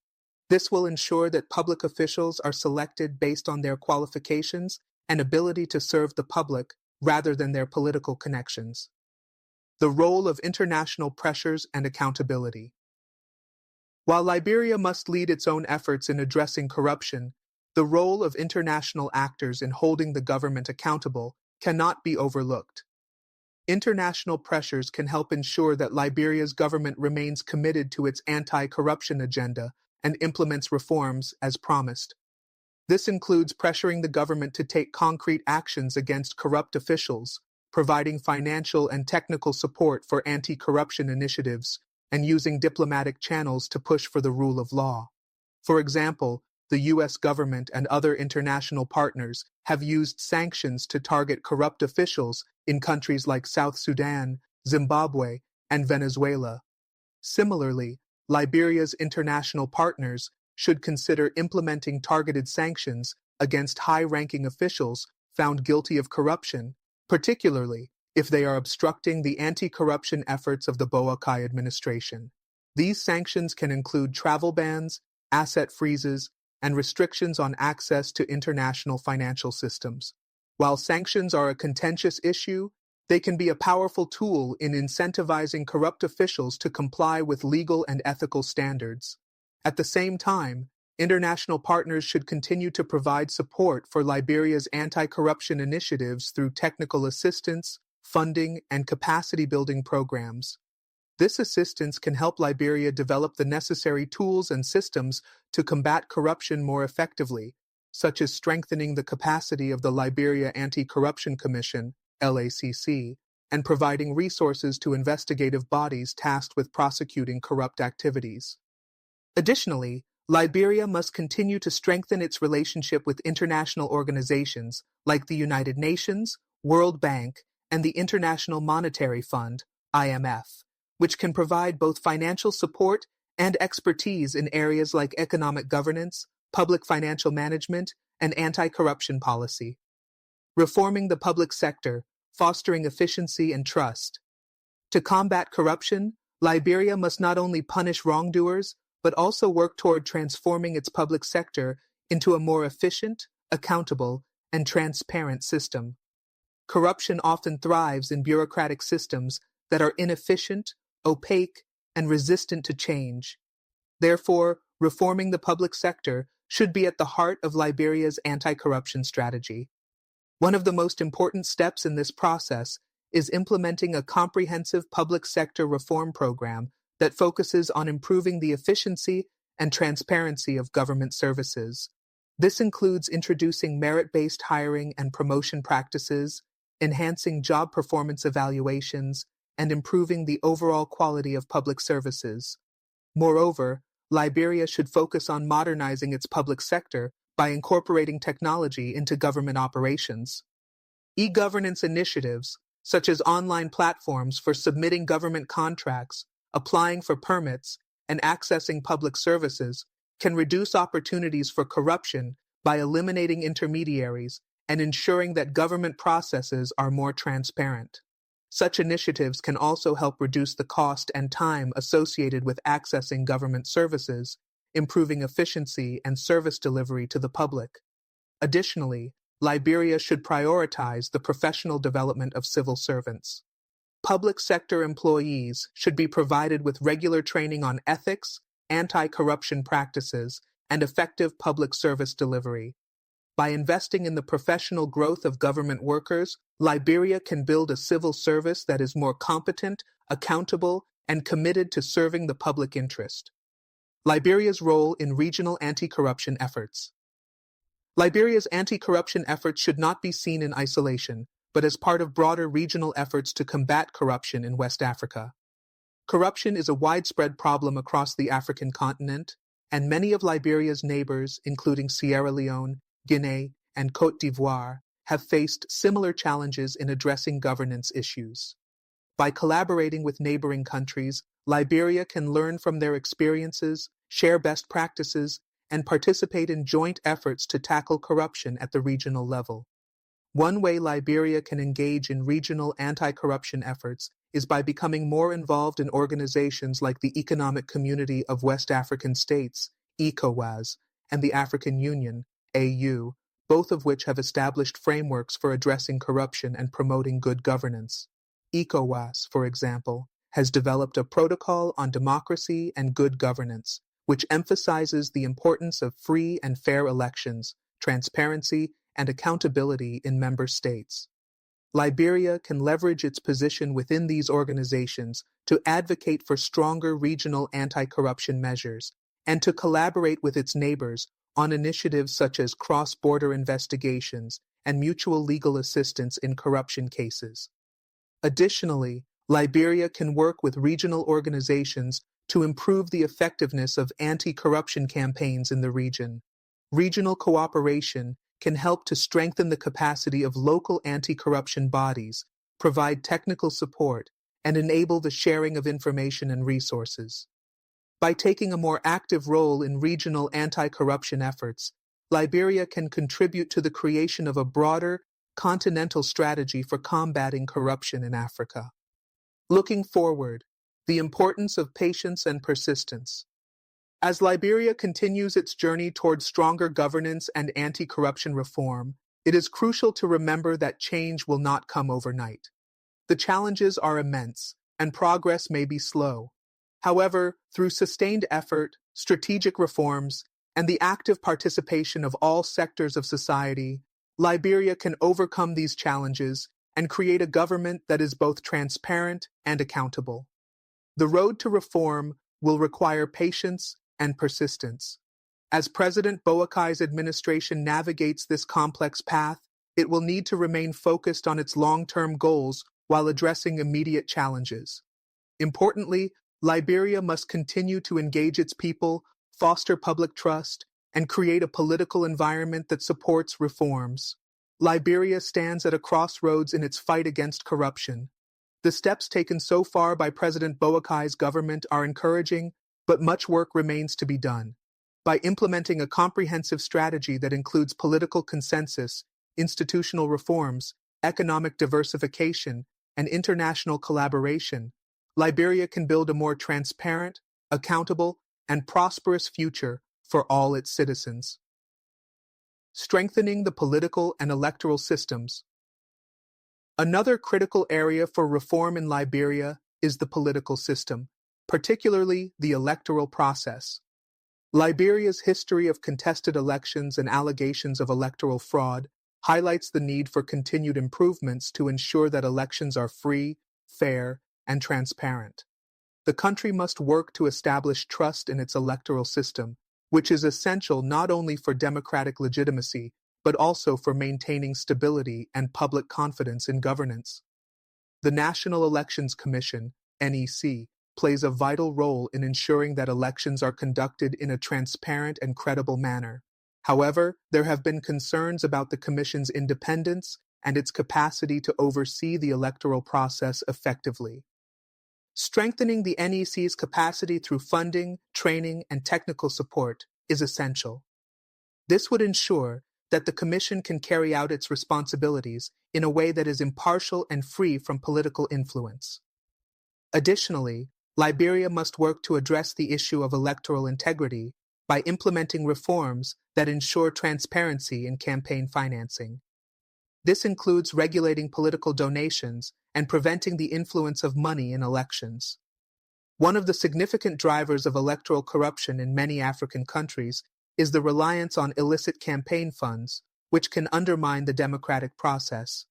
This will ensure that public officials are selected based on their qualifications and ability to serve the public rather than their political connections. The role of international pressures and accountability. While Liberia must lead its own efforts in addressing corruption, the role of international actors in holding the government accountable cannot be overlooked. International pressures can help ensure that Liberia's government remains committed to its anti-corruption agenda and implements reforms as promised. This includes pressuring the government to take concrete actions against corrupt officials, providing financial and technical support for anti-corruption initiatives, and using diplomatic channels to push for the rule of law. For example, the U.S. government and other international partners have used sanctions to target corrupt officials in countries like South Sudan, Zimbabwe, and Venezuela. Similarly, Liberia's international partners should consider implementing targeted sanctions against high-ranking officials found guilty of corruption, particularly if they are obstructing the anti-corruption efforts of the Boakai administration. These sanctions can include travel bans, asset freezes, and restrictions on access to international financial systems. While sanctions are a contentious issue, they can be a powerful tool in incentivizing corrupt officials to comply with legal and ethical standards. At the same time, international partners should continue to provide support for Liberia's anti-corruption initiatives through technical assistance, funding, and capacity-building programs. This assistance can help Liberia develop the necessary tools and systems to combat corruption more effectively, such as strengthening the capacity of the Liberia Anti-Corruption Commission, LACC, and providing resources to investigative bodies tasked with prosecuting corrupt activities. Additionally, Liberia must continue to strengthen its relationship with international organizations like the United Nations, World Bank, and the International Monetary Fund, IMF, which can provide both financial support and expertise in areas like economic governance, public financial management, and anti-corruption policy. Reforming the public sector, fostering efficiency and trust. To combat corruption, Liberia must not only punish wrongdoers, but also work toward transforming its public sector into a more efficient, accountable, and transparent system. corruption often thrives in bureaucratic systems that are inefficient, opaque, and resistant to change. Therefore, reforming the public sector should be at the heart of Liberia's anti-corruption strategy. One of the most important steps in this process is implementing a comprehensive public sector reform program that focuses on improving the efficiency and transparency of government services. This includes introducing merit-based hiring and promotion practices, enhancing job performance evaluations, and improving the overall quality of public services. Moreover, Liberia should focus on modernizing its public sector by incorporating technology into government operations. E-governance initiatives, such as online platforms for submitting government contracts, applying for permits, and accessing public services, can reduce opportunities for corruption by eliminating intermediaries and ensuring that government processes are more transparent. Such initiatives can also help reduce the cost and time associated with accessing government services, improving efficiency and service delivery to the public. Additionally, Liberia should prioritize the professional development of civil servants. Public sector employees should be provided with regular training on ethics, anti-corruption practices, and effective public service delivery. By investing in the professional growth of government workers, Liberia can build a civil service that is more competent, accountable, and committed to serving the public interest. Liberia's role in regional anti-corruption efforts. Liberia's anti-corruption efforts should not be seen in isolation, but as part of broader regional efforts to combat corruption in West Africa. Corruption is a widespread problem across the African continent, and many of Liberia's neighbors, including Sierra Leone, Guinea, and Côte d'Ivoire, have faced similar challenges in addressing governance issues. By collaborating with neighboring countries, Liberia can learn from their experiences, share best practices, and participate in joint efforts to tackle corruption at the regional level. One way Liberia can engage in regional anti-corruption efforts is by becoming more involved in organizations like the Economic Community of West African States, ECOWAS, and the African Union, AU, both of which have established frameworks for addressing corruption and promoting good governance. ECOWAS, for example, has developed a protocol on democracy and good governance, which emphasizes the importance of free and fair elections, transparency, and accountability in member states. Liberia can leverage its position within these organizations to advocate for stronger regional anti-corruption measures and to collaborate with its neighbors on initiatives such as cross-border investigations and mutual legal assistance in corruption cases. Additionally, Liberia can work with regional organizations to improve the effectiveness of anti-corruption campaigns in the region. Regional cooperation can help to strengthen the capacity of local anti-corruption bodies, provide technical support, and enable the sharing of information and resources. By taking a more active role in regional anti-corruption efforts, Liberia can contribute to the creation of a broader, continental strategy for combating corruption in Africa. Looking forward, the importance of patience and persistence. As Liberia continues its journey towards stronger governance and anti-corruption reform, it is crucial to remember that change will not come overnight. The challenges are immense, and progress may be slow. However, through sustained effort, strategic reforms, and the active participation of all sectors of society, Liberia can overcome these challenges and create a government that is both transparent and accountable. The road to reform will require patience and persistence. As President Boakai's administration navigates this complex path, it will need to remain focused on its long-term goals while addressing immediate challenges. Importantly, Liberia must continue to engage its people, foster public trust, and create a political environment that supports reforms. Liberia stands at a crossroads in its fight against corruption. The steps taken so far by President Boakai's government are encouraging, but much work remains to be done. By implementing a comprehensive strategy that includes political consensus, institutional reforms, economic diversification, and international collaboration, Liberia can build a more transparent, accountable, and prosperous future for all its citizens. Strengthening the political and electoral systems. Another critical area for reform in Liberia is the political system, particularly the electoral process. Liberia's history of contested elections and allegations of electoral fraud highlights the need for continued improvements to ensure that elections are free, fair, and transparent. The country must work to establish trust in its electoral system, which is essential not only for democratic legitimacy, but also for maintaining stability and public confidence in governance. The National Elections Commission, NEC, plays a vital role in ensuring that elections are conducted in a transparent and credible manner. However, there have been concerns about the Commission's independence and its capacity to oversee the electoral process effectively. Strengthening the NEC's capacity through funding, training, and technical support is essential. This would ensure that the Commission can carry out its responsibilities in a way that is impartial and free from political influence. Additionally, Liberia must work to address the issue of electoral integrity by implementing reforms that ensure transparency in campaign financing. This includes regulating political donations and preventing the influence of money in elections. One of the significant drivers of electoral corruption in many African countries is the reliance on illicit campaign funds, which can undermine the democratic process.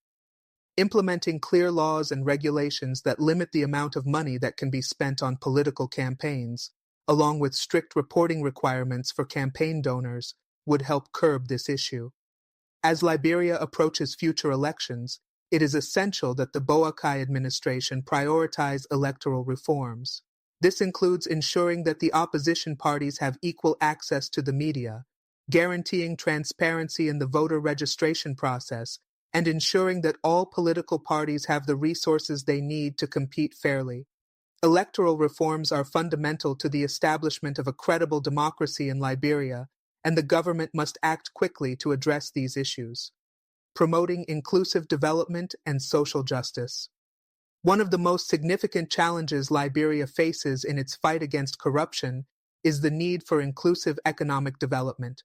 Implementing clear laws and regulations that limit the amount of money that can be spent on political campaigns, along with strict reporting requirements for campaign donors, would help curb this issue. As Liberia approaches future elections, it is essential that the Boakai administration prioritize electoral reforms. This includes ensuring that the opposition parties have equal access to the media, guaranteeing transparency in the voter registration process, and ensuring that all political parties have the resources they need to compete fairly. Electoral reforms are fundamental to the establishment of a credible democracy in Liberia, and the government must act quickly to address these issues. Promoting inclusive development and social justice. One of the most significant challenges Liberia faces in its fight against corruption is the need for inclusive economic development.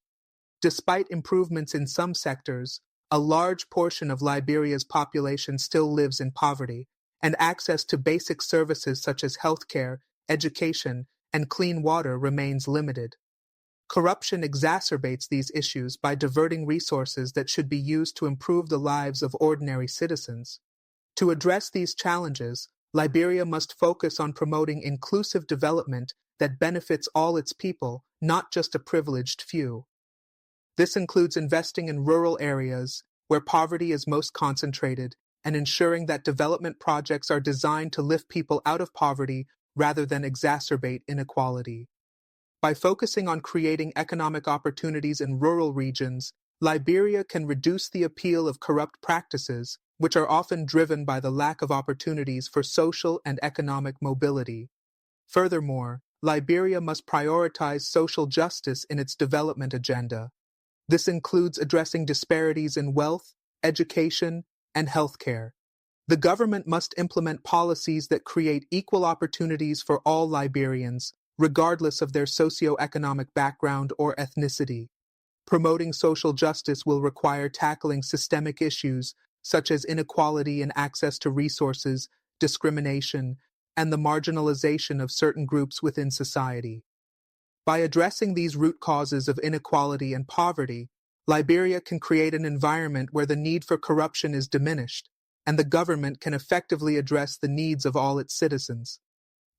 Despite improvements in some sectors, a large portion of Liberia's population still lives in poverty, and access to basic services such as healthcare, education, and clean water remains limited. Corruption exacerbates these issues by diverting resources that should be used to improve the lives of ordinary citizens. To address these challenges, Liberia must focus on promoting inclusive development that benefits all its people, not just a privileged few. This includes investing in rural areas where poverty is most concentrated and ensuring that development projects are designed to lift people out of poverty rather than exacerbate inequality. By focusing on creating economic opportunities in rural regions, Liberia can reduce the appeal of corrupt practices, which are often driven by the lack of opportunities for social and economic mobility. Furthermore, Liberia must prioritize social justice in its development agenda. This includes addressing disparities in wealth, education, and healthcare. The government must implement policies that create equal opportunities for all Liberians, regardless of their socioeconomic background or ethnicity. Promoting social justice will require tackling systemic issues such as inequality in access to resources, discrimination, and the marginalization of certain groups within society. By addressing these root causes of inequality and poverty, Liberia can create an environment where the need for corruption is diminished, and the government can effectively address the needs of all its citizens.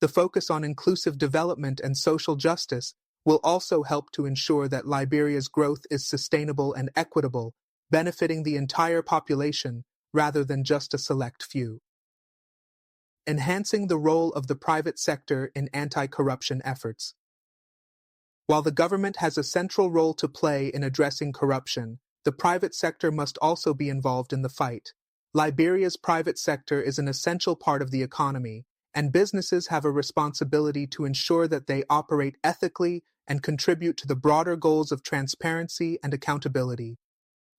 The focus on inclusive development and social justice will also help to ensure that Liberia's growth is sustainable and equitable, benefiting the entire population rather than just a select few. Enhancing the role of the private sector in anti-corruption efforts. While the government has a central role to play in addressing corruption, the private sector must also be involved in the fight. Liberia's private sector is an essential part of the economy, and businesses have a responsibility to ensure that they operate ethically and contribute to the broader goals of transparency and accountability.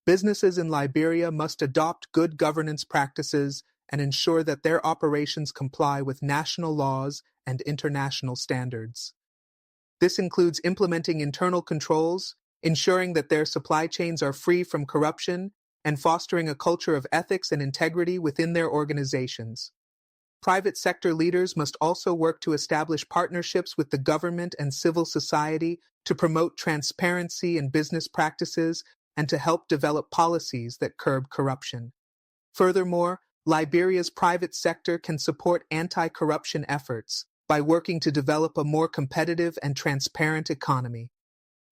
Businesses in Liberia must adopt good governance practices and ensure that their operations comply with national laws and international standards. This includes implementing internal controls, ensuring that their supply chains are free from corruption, and fostering a culture of ethics and integrity within their organizations. Private sector leaders must also work to establish partnerships with the government and civil society to promote transparency in business practices and to help develop policies that curb corruption. Furthermore, Liberia's private sector can support anti-corruption efforts by working to develop a more competitive and transparent economy.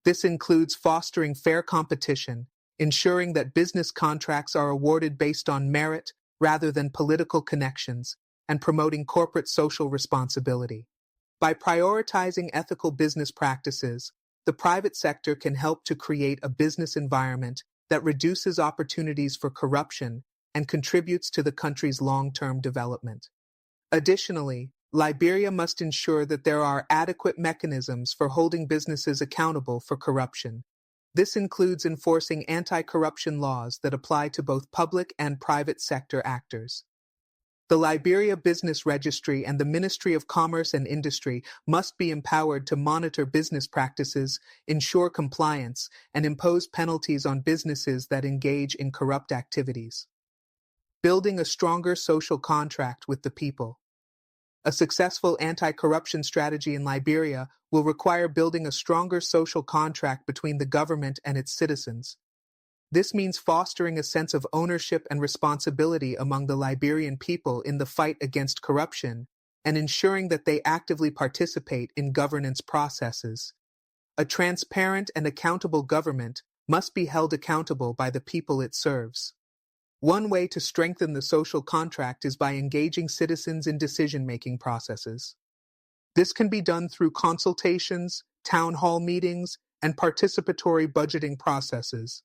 This includes fostering fair competition, ensuring that business contracts are awarded based on merit rather than political connections, and promoting corporate social responsibility. By prioritizing ethical business practices, the private sector can help to create a business environment that reduces opportunities for corruption and contributes to the country's long-term development. Additionally, Liberia must ensure that there are adequate mechanisms for holding businesses accountable for corruption. This includes enforcing anti-corruption laws that apply to both public and private sector actors. The Liberia Business Registry and the Ministry of Commerce and Industry must be empowered to monitor business practices, ensure compliance, and impose penalties on businesses that engage in corrupt activities. Building a stronger social contract with the people. A successful anti-corruption strategy in Liberia will require building a stronger social contract between the government and its citizens. This means fostering a sense of ownership and responsibility among the Liberian people in the fight against corruption and ensuring that they actively participate in governance processes. A transparent and accountable government must be held accountable by the people it serves. One way to strengthen the social contract is by engaging citizens in decision-making processes. This can be done through consultations, town hall meetings, and participatory budgeting processes.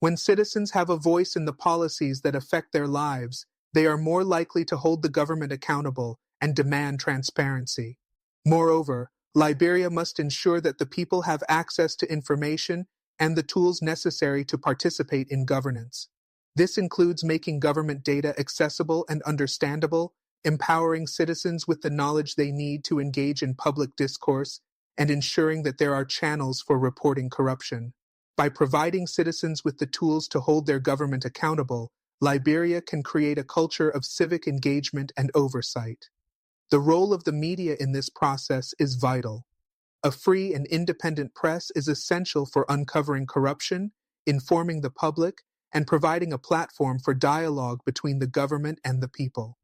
When citizens have a voice in the policies that affect their lives, they are more likely to hold the government accountable and demand transparency. Moreover, Liberia must ensure that the people have access to information and the tools necessary to participate in governance. This includes making government data accessible and understandable, empowering citizens with the knowledge they need to engage in public discourse, and ensuring that there are channels for reporting corruption. By providing citizens with the tools to hold their government accountable, Liberia can create a culture of civic engagement and oversight. The role of the media in this process is vital. A free and independent press is essential for uncovering corruption, informing the public, and providing a platform for dialogue between the government and the people.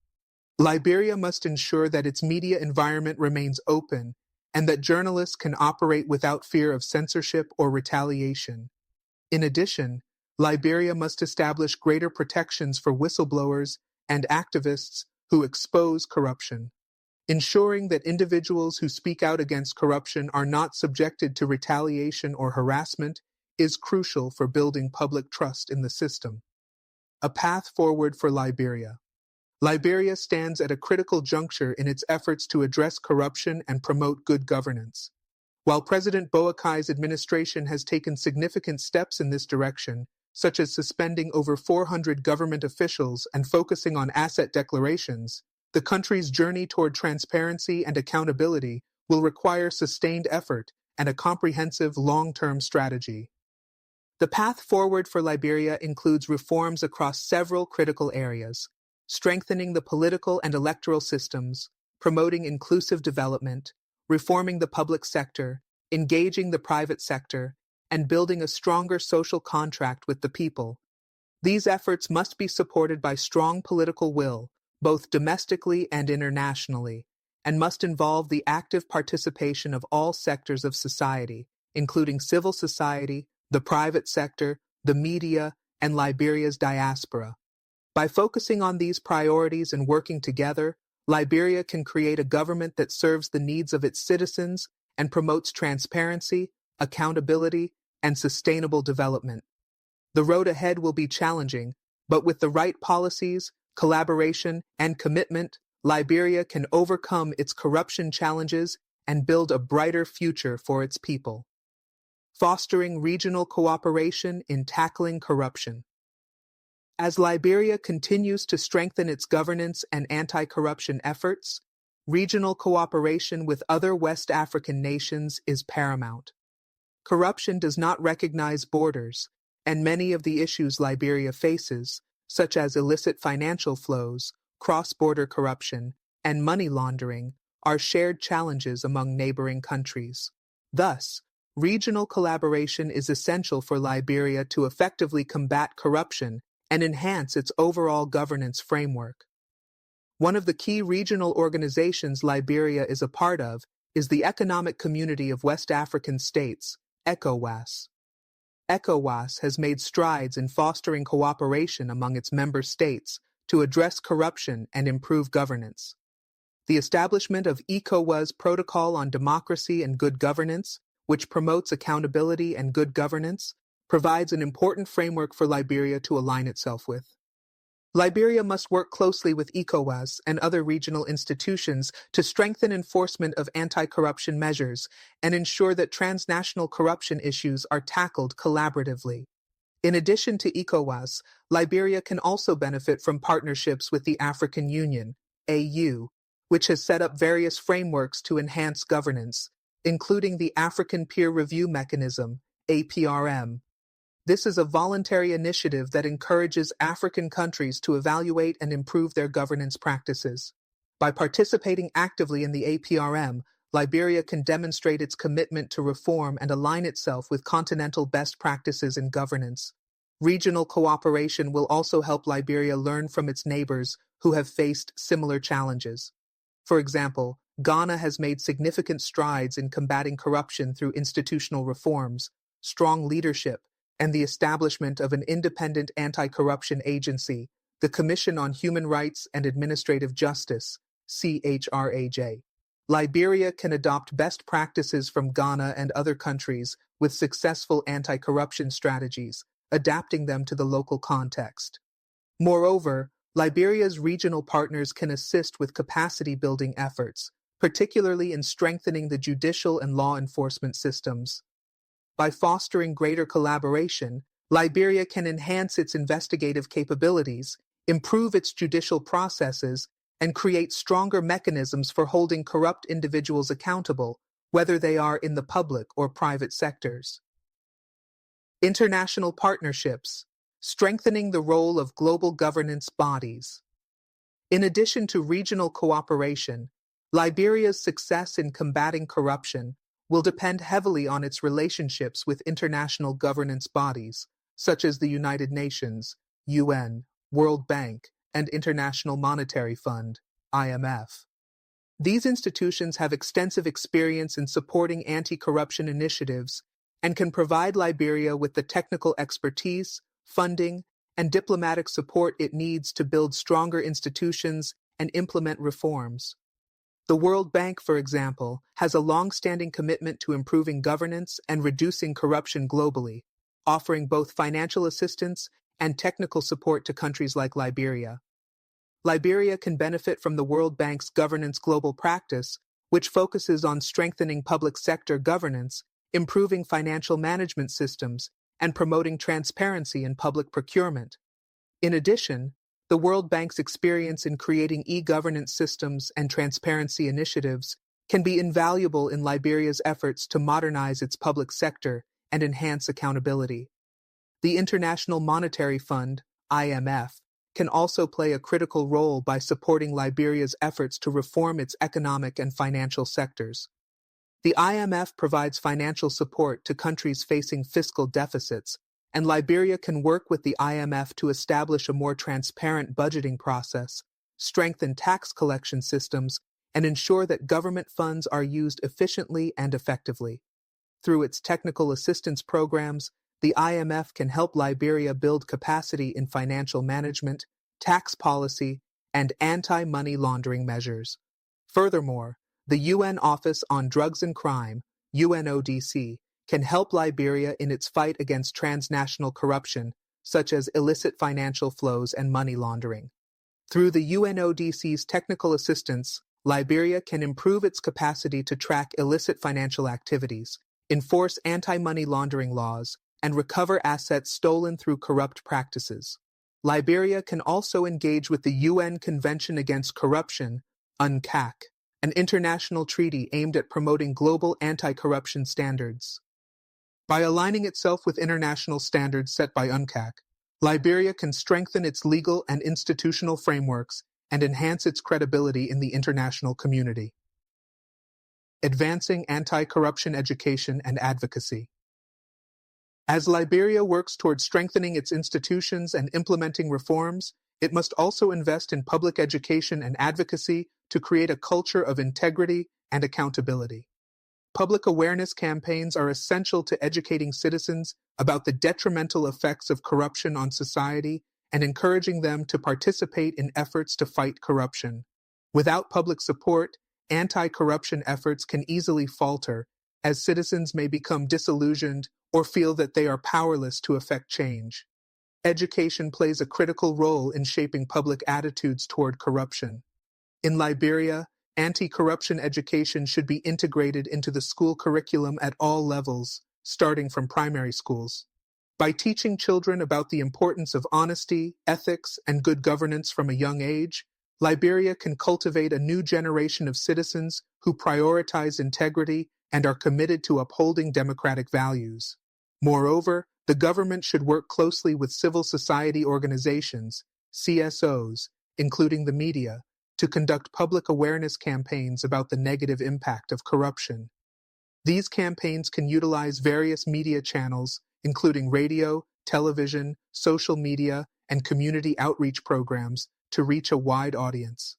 Liberia must ensure that its media environment remains open and that journalists can operate without fear of censorship or retaliation. In addition, Liberia must establish greater protections for whistleblowers and activists who expose corruption. Ensuring that individuals who speak out against corruption are not subjected to retaliation or harassment is crucial for building public trust in the system. A path forward for Liberia. Liberia stands at a critical juncture in its efforts to address corruption and promote good governance. While President Boakai's administration has taken significant steps in this direction, such as suspending over 400 government officials and focusing on asset declarations, the country's journey toward transparency and accountability will require sustained effort and a comprehensive long-term strategy. The path forward for Liberia includes reforms across several critical areas: strengthening the political and electoral systems, promoting inclusive development, reforming the public sector, engaging the private sector, and building a stronger social contract with the people. These efforts must be supported by strong political will, both domestically and internationally, and must involve the active participation of all sectors of society, including civil society, the private sector, the media, and Liberia's diaspora. By focusing on these priorities and working together, Liberia can create a government that serves the needs of its citizens and promotes transparency, accountability, and sustainable development. The road ahead will be challenging, but with the right policies, collaboration, and commitment, Liberia can overcome its corruption challenges and build a brighter future for its people. Fostering regional cooperation in tackling corruption. As Liberia continues to strengthen its governance and anti-corruption efforts, regional cooperation with other West African nations is paramount. Corruption does not recognize borders, and many of the issues Liberia faces, such as illicit financial flows, cross-border corruption, and money laundering, are shared challenges among neighboring countries. Thus, regional collaboration is essential for Liberia to effectively combat corruption and enhance its overall governance framework. One of the key regional organizations Liberia is a part of is the Economic Community of West African States, ECOWAS. ECOWAS has made strides in fostering cooperation among its member states to address corruption and improve governance. The establishment of ECOWAS Protocol on Democracy and Good Governance, which promotes accountability and good governance, provides an important framework for Liberia to align itself with. Liberia must work closely with ECOWAS and other regional institutions to strengthen enforcement of anti-corruption measures and ensure that transnational corruption issues are tackled collaboratively. In addition to ECOWAS, Liberia can also benefit from partnerships with the African Union, AU, which has set up various frameworks to enhance governance, including the African Peer Review Mechanism, APRM. This is a voluntary initiative that encourages African countries to evaluate and improve their governance practices. By participating actively in the APRM, Liberia can demonstrate its commitment to reform and align itself with continental best practices in governance. Regional cooperation will also help Liberia learn from its neighbors who have faced similar challenges. For example, Ghana has made significant strides in combating corruption through institutional reforms, strong leadership, and the establishment of an independent anti-corruption agency, the Commission on Human Rights and Administrative Justice, CHRAJ. Liberia can adopt best practices from Ghana and other countries with successful anti-corruption strategies, adapting them to the local context. Moreover, Liberia's regional partners can assist with capacity-building efforts, particularly in strengthening the judicial and law enforcement systems. By fostering greater collaboration, Liberia can enhance its investigative capabilities, improve its judicial processes, and create stronger mechanisms for holding corrupt individuals accountable, whether they are in the public or private sectors. International partnerships, strengthening the role of global governance bodies. In addition to regional cooperation, Liberia's success in combating corruption will depend heavily on its relationships with international governance bodies, such as the United Nations, UN, World Bank, and International Monetary Fund, IMF. These institutions have extensive experience in supporting anti-corruption initiatives and can provide Liberia with the technical expertise, funding, and diplomatic support it needs to build stronger institutions and implement reforms. The World Bank, for example, has a long-standing commitment to improving governance and reducing corruption globally, offering both financial assistance and technical support to countries like Liberia. Liberia can benefit from the World Bank's Governance Global Practice, which focuses on strengthening public sector governance, improving financial management systems, and promoting transparency in public procurement. In addition, the World Bank's experience in creating e-governance systems and transparency initiatives can be invaluable in Liberia's efforts to modernize its public sector and enhance accountability. The International Monetary Fund, IMF, can also play a critical role by supporting Liberia's efforts to reform its economic and financial sectors. The IMF provides financial support to countries facing fiscal deficits, and Liberia can work with the IMF to establish a more transparent budgeting process, strengthen tax collection systems, and ensure that government funds are used efficiently and effectively. Through its technical assistance programs, the IMF can help Liberia build capacity in financial management, tax policy, and anti-money laundering measures. Furthermore, the UN Office on Drugs and Crime, UNODC, can help Liberia in its fight against transnational corruption, such as illicit financial flows and money laundering. Through the UNODC's technical assistance, Liberia can improve its capacity to track illicit financial activities, enforce anti-money laundering laws, and recover assets stolen through corrupt practices. Liberia can also engage with the UN Convention Against Corruption, UNCAC, an international treaty aimed at promoting global anti-corruption standards. By aligning itself with international standards set by UNCAC, Liberia can strengthen its legal and institutional frameworks and enhance its credibility in the international community. Advancing anti-corruption education and advocacy. As Liberia works toward strengthening its institutions and implementing reforms, it must also invest in public education and advocacy to create a culture of integrity and accountability. Public awareness campaigns are essential to educating citizens about the detrimental effects of corruption on society and encouraging them to participate in efforts to fight corruption. Without public support, anti-corruption efforts can easily falter, as citizens may become disillusioned or feel that they are powerless to effect change. Education plays a critical role in shaping public attitudes toward corruption. In Liberia, anti-corruption education should be integrated into the school curriculum at all levels, starting from primary schools. By teaching children about the importance of honesty, ethics, and good governance from a young age, Liberia can cultivate a new generation of citizens who prioritize integrity and are committed to upholding democratic values. Moreover, the government should work closely with civil society organizations, CSOs, including the media, to conduct public awareness campaigns about the negative impact of corruption. These campaigns can utilize various media channels, including radio, television, social media, and community outreach programs, to reach a wide audience.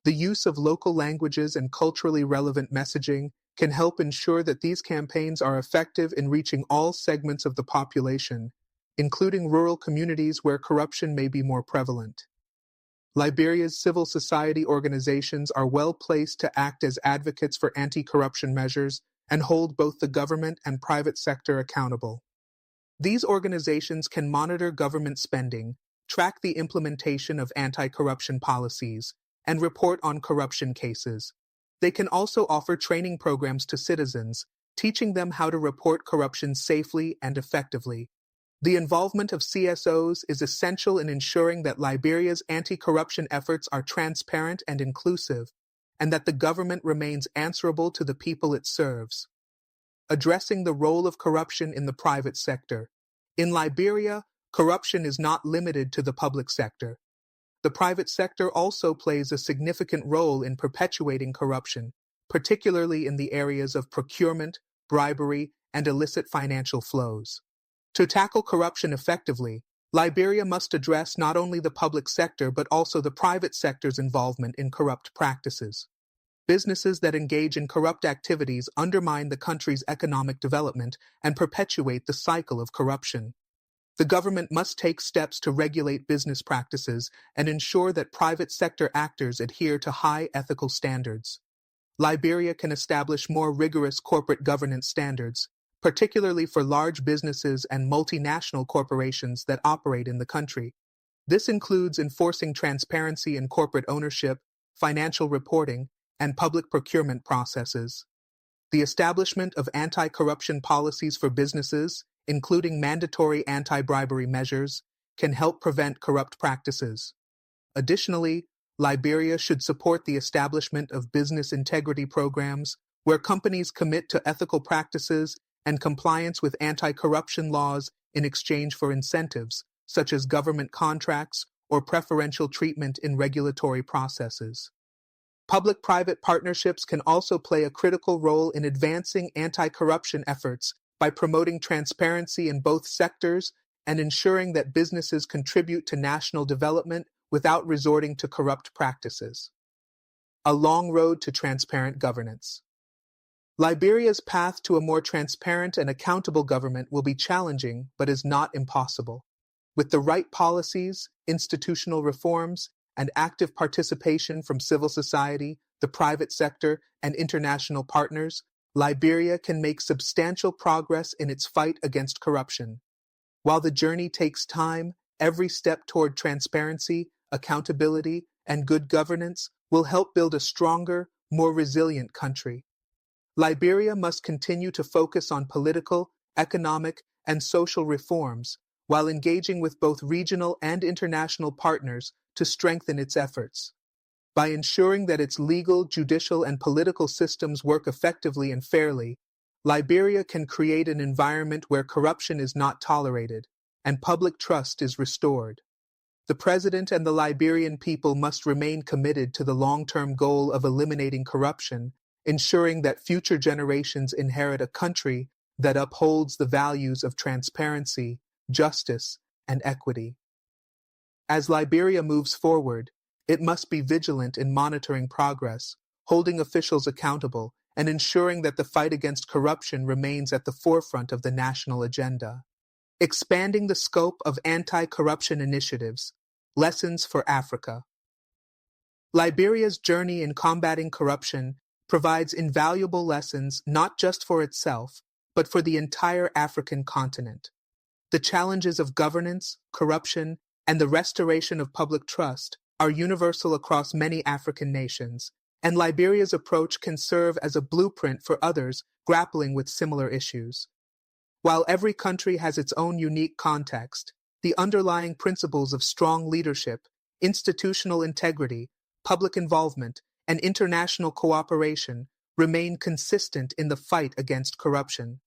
The use of local languages and culturally relevant messaging can help ensure that these campaigns are effective in reaching all segments of the population, including rural communities where corruption may be more prevalent. Liberia's civil society organizations are well placed to act as advocates for anti-corruption measures and hold both the government and private sector accountable. These organizations can monitor government spending, track the implementation of anti-corruption policies, and report on corruption cases. They can also offer training programs to citizens, teaching them how to report corruption safely and effectively. The involvement of CSOs is essential in ensuring that Liberia's anti-corruption efforts are transparent and inclusive, and that the government remains answerable to the people it serves. Addressing the role of corruption in the private sector. In Liberia, corruption is not limited to the public sector. The private sector also plays a significant role in perpetuating corruption, particularly in the areas of procurement, bribery, and illicit financial flows. To tackle corruption effectively, Liberia must address not only the public sector but also the private sector's involvement in corrupt practices. Businesses that engage in corrupt activities undermine the country's economic development and perpetuate the cycle of corruption. The government must take steps to regulate business practices and ensure that private sector actors adhere to high ethical standards. Liberia can establish more rigorous corporate governance standards, particularly for large businesses and multinational corporations that operate in the country. This includes enforcing transparency in corporate ownership, financial reporting, and public procurement processes. The establishment of anti-corruption policies for businesses, including mandatory anti-bribery measures, can help prevent corrupt practices. Additionally, Liberia should support the establishment of business integrity programs where companies commit to ethical practices and compliance with anti-corruption laws in exchange for incentives, such as government contracts or preferential treatment in regulatory processes. Public-private partnerships can also play a critical role in advancing anti-corruption efforts by promoting transparency in both sectors and ensuring that businesses contribute to national development without resorting to corrupt practices. A long road to transparent governance. Liberia's path to a more transparent and accountable government will be challenging, but is not impossible. With the right policies, institutional reforms, and active participation from civil society, the private sector, and international partners, Liberia can make substantial progress in its fight against corruption. While the journey takes time, every step toward transparency, accountability, and good governance will help build a stronger, more resilient country. Liberia must continue to focus on political, economic, and social reforms while engaging with both regional and international partners to strengthen its efforts. By ensuring that its legal, judicial, and political systems work effectively and fairly, Liberia can create an environment where corruption is not tolerated and public trust is restored. The president and the Liberian people must remain committed to the long-term goal of eliminating corruption, ensuring that future generations inherit a country that upholds the values of transparency, justice, and equity. As Liberia moves forward, it must be vigilant in monitoring progress, holding officials accountable, and ensuring that the fight against corruption remains at the forefront of the national agenda. Expanding the scope of anti-corruption initiatives, lessons for Africa. Liberia's journey in combating corruption provides invaluable lessons not just for itself, but for the entire African continent. The challenges of governance, corruption, and the restoration of public trust are universal across many African nations, and Liberia's approach can serve as a blueprint for others grappling with similar issues. While every country has its own unique context, the underlying principles of strong leadership, institutional integrity, public involvement, and international cooperation remain consistent in the fight against corruption.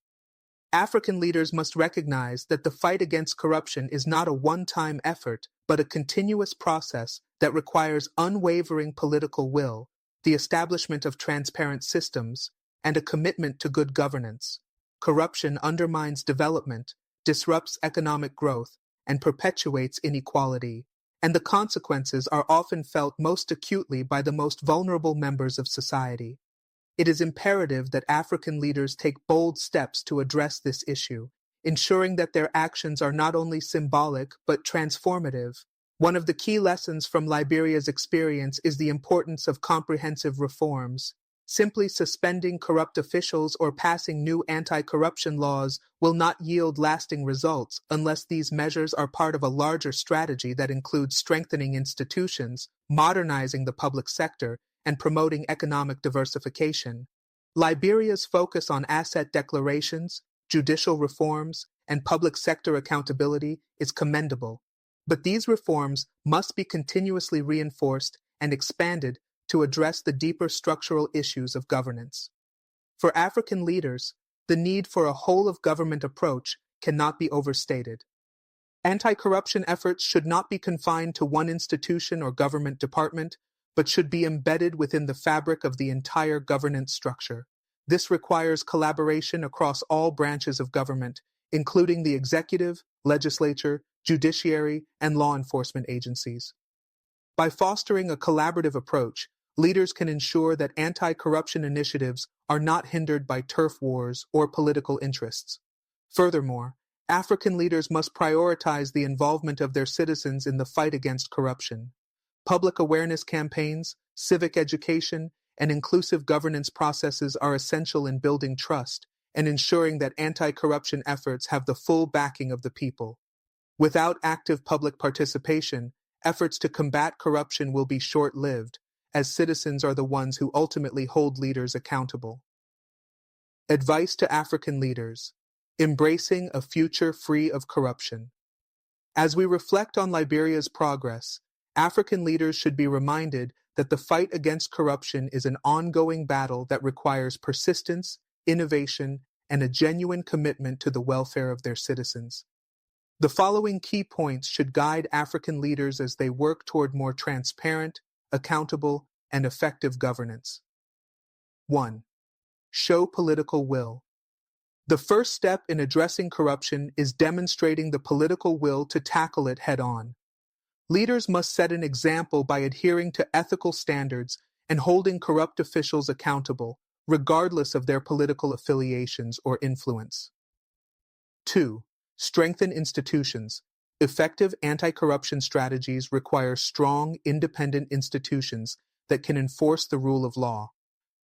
African leaders must recognize that the fight against corruption is not a one-time effort, but a continuous process that requires unwavering political will, the establishment of transparent systems, and a commitment to good governance. Corruption undermines development, disrupts economic growth, and perpetuates inequality, and the consequences are often felt most acutely by the most vulnerable members of society. It is imperative that African leaders take bold steps to address this issue, ensuring that their actions are not only symbolic but transformative. One of the key lessons from Liberia's experience is the importance of comprehensive reforms. Simply suspending corrupt officials or passing new anti-corruption laws will not yield lasting results unless these measures are part of a larger strategy that includes strengthening institutions, modernizing the public sector, and promoting economic diversification. Liberia's focus on asset declarations, judicial reforms, and public sector accountability is commendable, but these reforms must be continuously reinforced and expanded to address the deeper structural issues of governance. For African leaders, the need for a whole-of-government approach cannot be overstated. Anti-corruption efforts should not be confined to one institution or government department, but should be embedded within the fabric of the entire governance structure. This requires collaboration across all branches of government, including the executive, legislature, judiciary, and law enforcement agencies. By fostering a collaborative approach, leaders can ensure that anti-corruption initiatives are not hindered by turf wars or political interests. Furthermore, African leaders must prioritize the involvement of their citizens in the fight against corruption. Public awareness campaigns, civic education, and inclusive governance processes are essential in building trust and ensuring that anti-corruption efforts have the full backing of the people. Without active public participation, efforts to combat corruption will be short-lived, as citizens are the ones who ultimately hold leaders accountable. Advice to African leaders: embracing a future free of corruption. As we reflect on Liberia's progress, African leaders should be reminded that the fight against corruption is an ongoing battle that requires persistence, innovation, and a genuine commitment to the welfare of their citizens. The following key points should guide African leaders as they work toward more transparent, accountable, and effective governance. 1. Show political will. The first step in addressing corruption is demonstrating the political will to tackle it head-on. Leaders must set an example by adhering to ethical standards and holding corrupt officials accountable, regardless of their political affiliations or influence. 2. Strengthen institutions. Effective anti-corruption strategies require strong, independent institutions that can enforce the rule of law.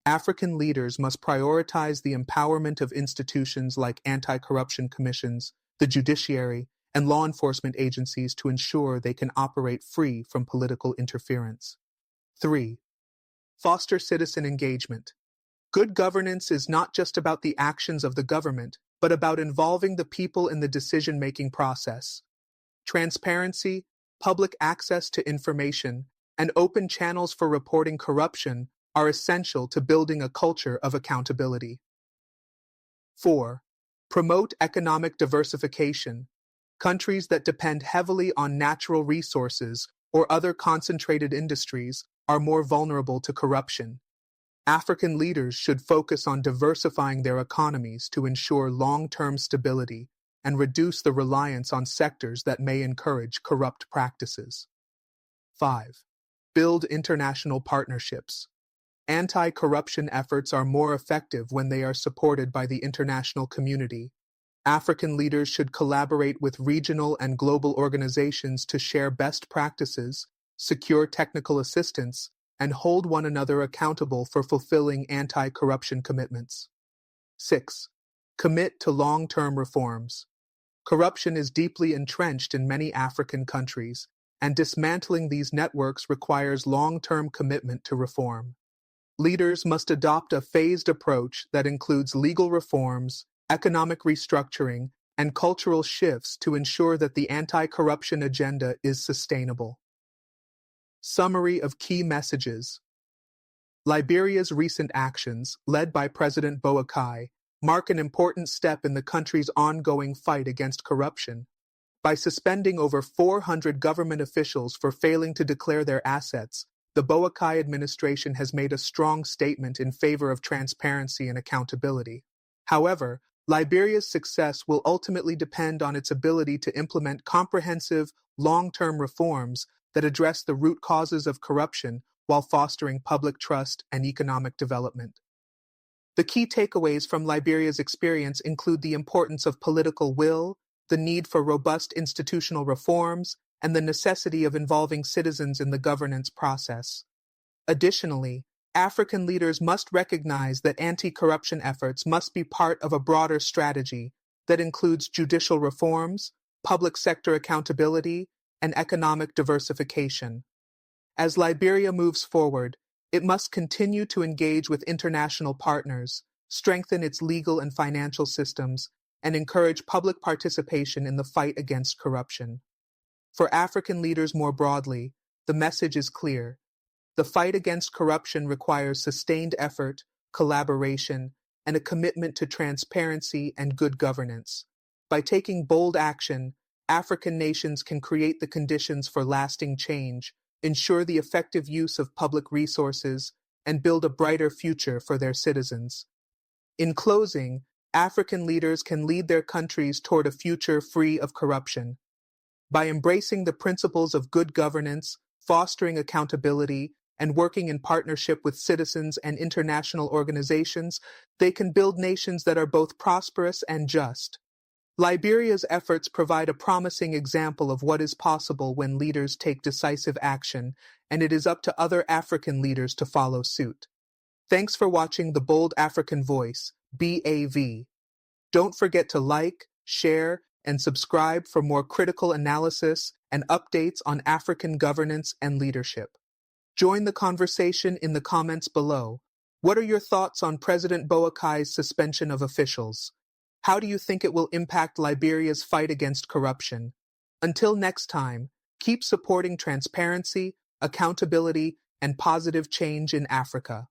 African leaders must prioritize the empowerment of institutions like anti-corruption commissions, the judiciary, and law enforcement agencies to ensure they can operate free from political interference. 3. Foster citizen engagement. Good governance is not just about the actions of the government, but about involving the people in the decision-making process. Transparency, public access to information, and open channels for reporting corruption are essential to building a culture of accountability. 4. Promote economic diversification. Countries that depend heavily on natural resources or other concentrated industries are more vulnerable to corruption. African leaders should focus on diversifying their economies to ensure long-term stability and reduce the reliance on sectors that may encourage corrupt practices. 5. Build international partnerships. Anti-corruption efforts are more effective when they are supported by the international community. African leaders should collaborate with regional and global organizations to share best practices, secure technical assistance, and hold one another accountable for fulfilling anti-corruption commitments. 6. Commit to long-term reforms. Corruption is deeply entrenched in many African countries, and dismantling these networks requires long-term commitment to reform. Leaders must adopt a phased approach that includes legal reforms, economic restructuring, and cultural shifts to ensure that the anti-corruption agenda is sustainable. Summary of key messages. Liberia's recent actions, led by President Boakai, mark an important step in the country's ongoing fight against corruption. By suspending over 400 government officials for failing to declare their assets, the Boakai administration has made a strong statement in favor of transparency and accountability. However, Liberia's success will ultimately depend on its ability to implement comprehensive, long-term reforms that address the root causes of corruption while fostering public trust and economic development. The key takeaways from Liberia's experience include the importance of political will, the need for robust institutional reforms, and the necessity of involving citizens in the governance process. Additionally, African leaders must recognize that anti-corruption efforts must be part of a broader strategy that includes judicial reforms, public sector accountability, and economic diversification. As Liberia moves forward, it must continue to engage with international partners, strengthen its legal and financial systems, and encourage public participation in the fight against corruption. For African leaders more broadly, the message is clear. The fight against corruption requires sustained effort, collaboration, and a commitment to transparency and good governance. By taking bold action, African nations can create the conditions for lasting change, ensure the effective use of public resources, and build a brighter future for their citizens. In closing, African leaders can lead their countries toward a future free of corruption. By embracing the principles of good governance, fostering accountability, and working in partnership with citizens and international organizations, they can build nations that are both prosperous and just. Liberia's efforts provide a promising example of what is possible when leaders take decisive action, and it is up to other African leaders to follow suit. Thanks for watching The Bold African Voice, BAV. Don't forget to like, share, and subscribe for more critical analysis and updates on African governance and leadership. Join the conversation in the comments below. What are your thoughts on President Boakai's suspension of officials? How do you think it will impact Liberia's fight against corruption? Until next time, keep supporting transparency, accountability, and positive change in Africa.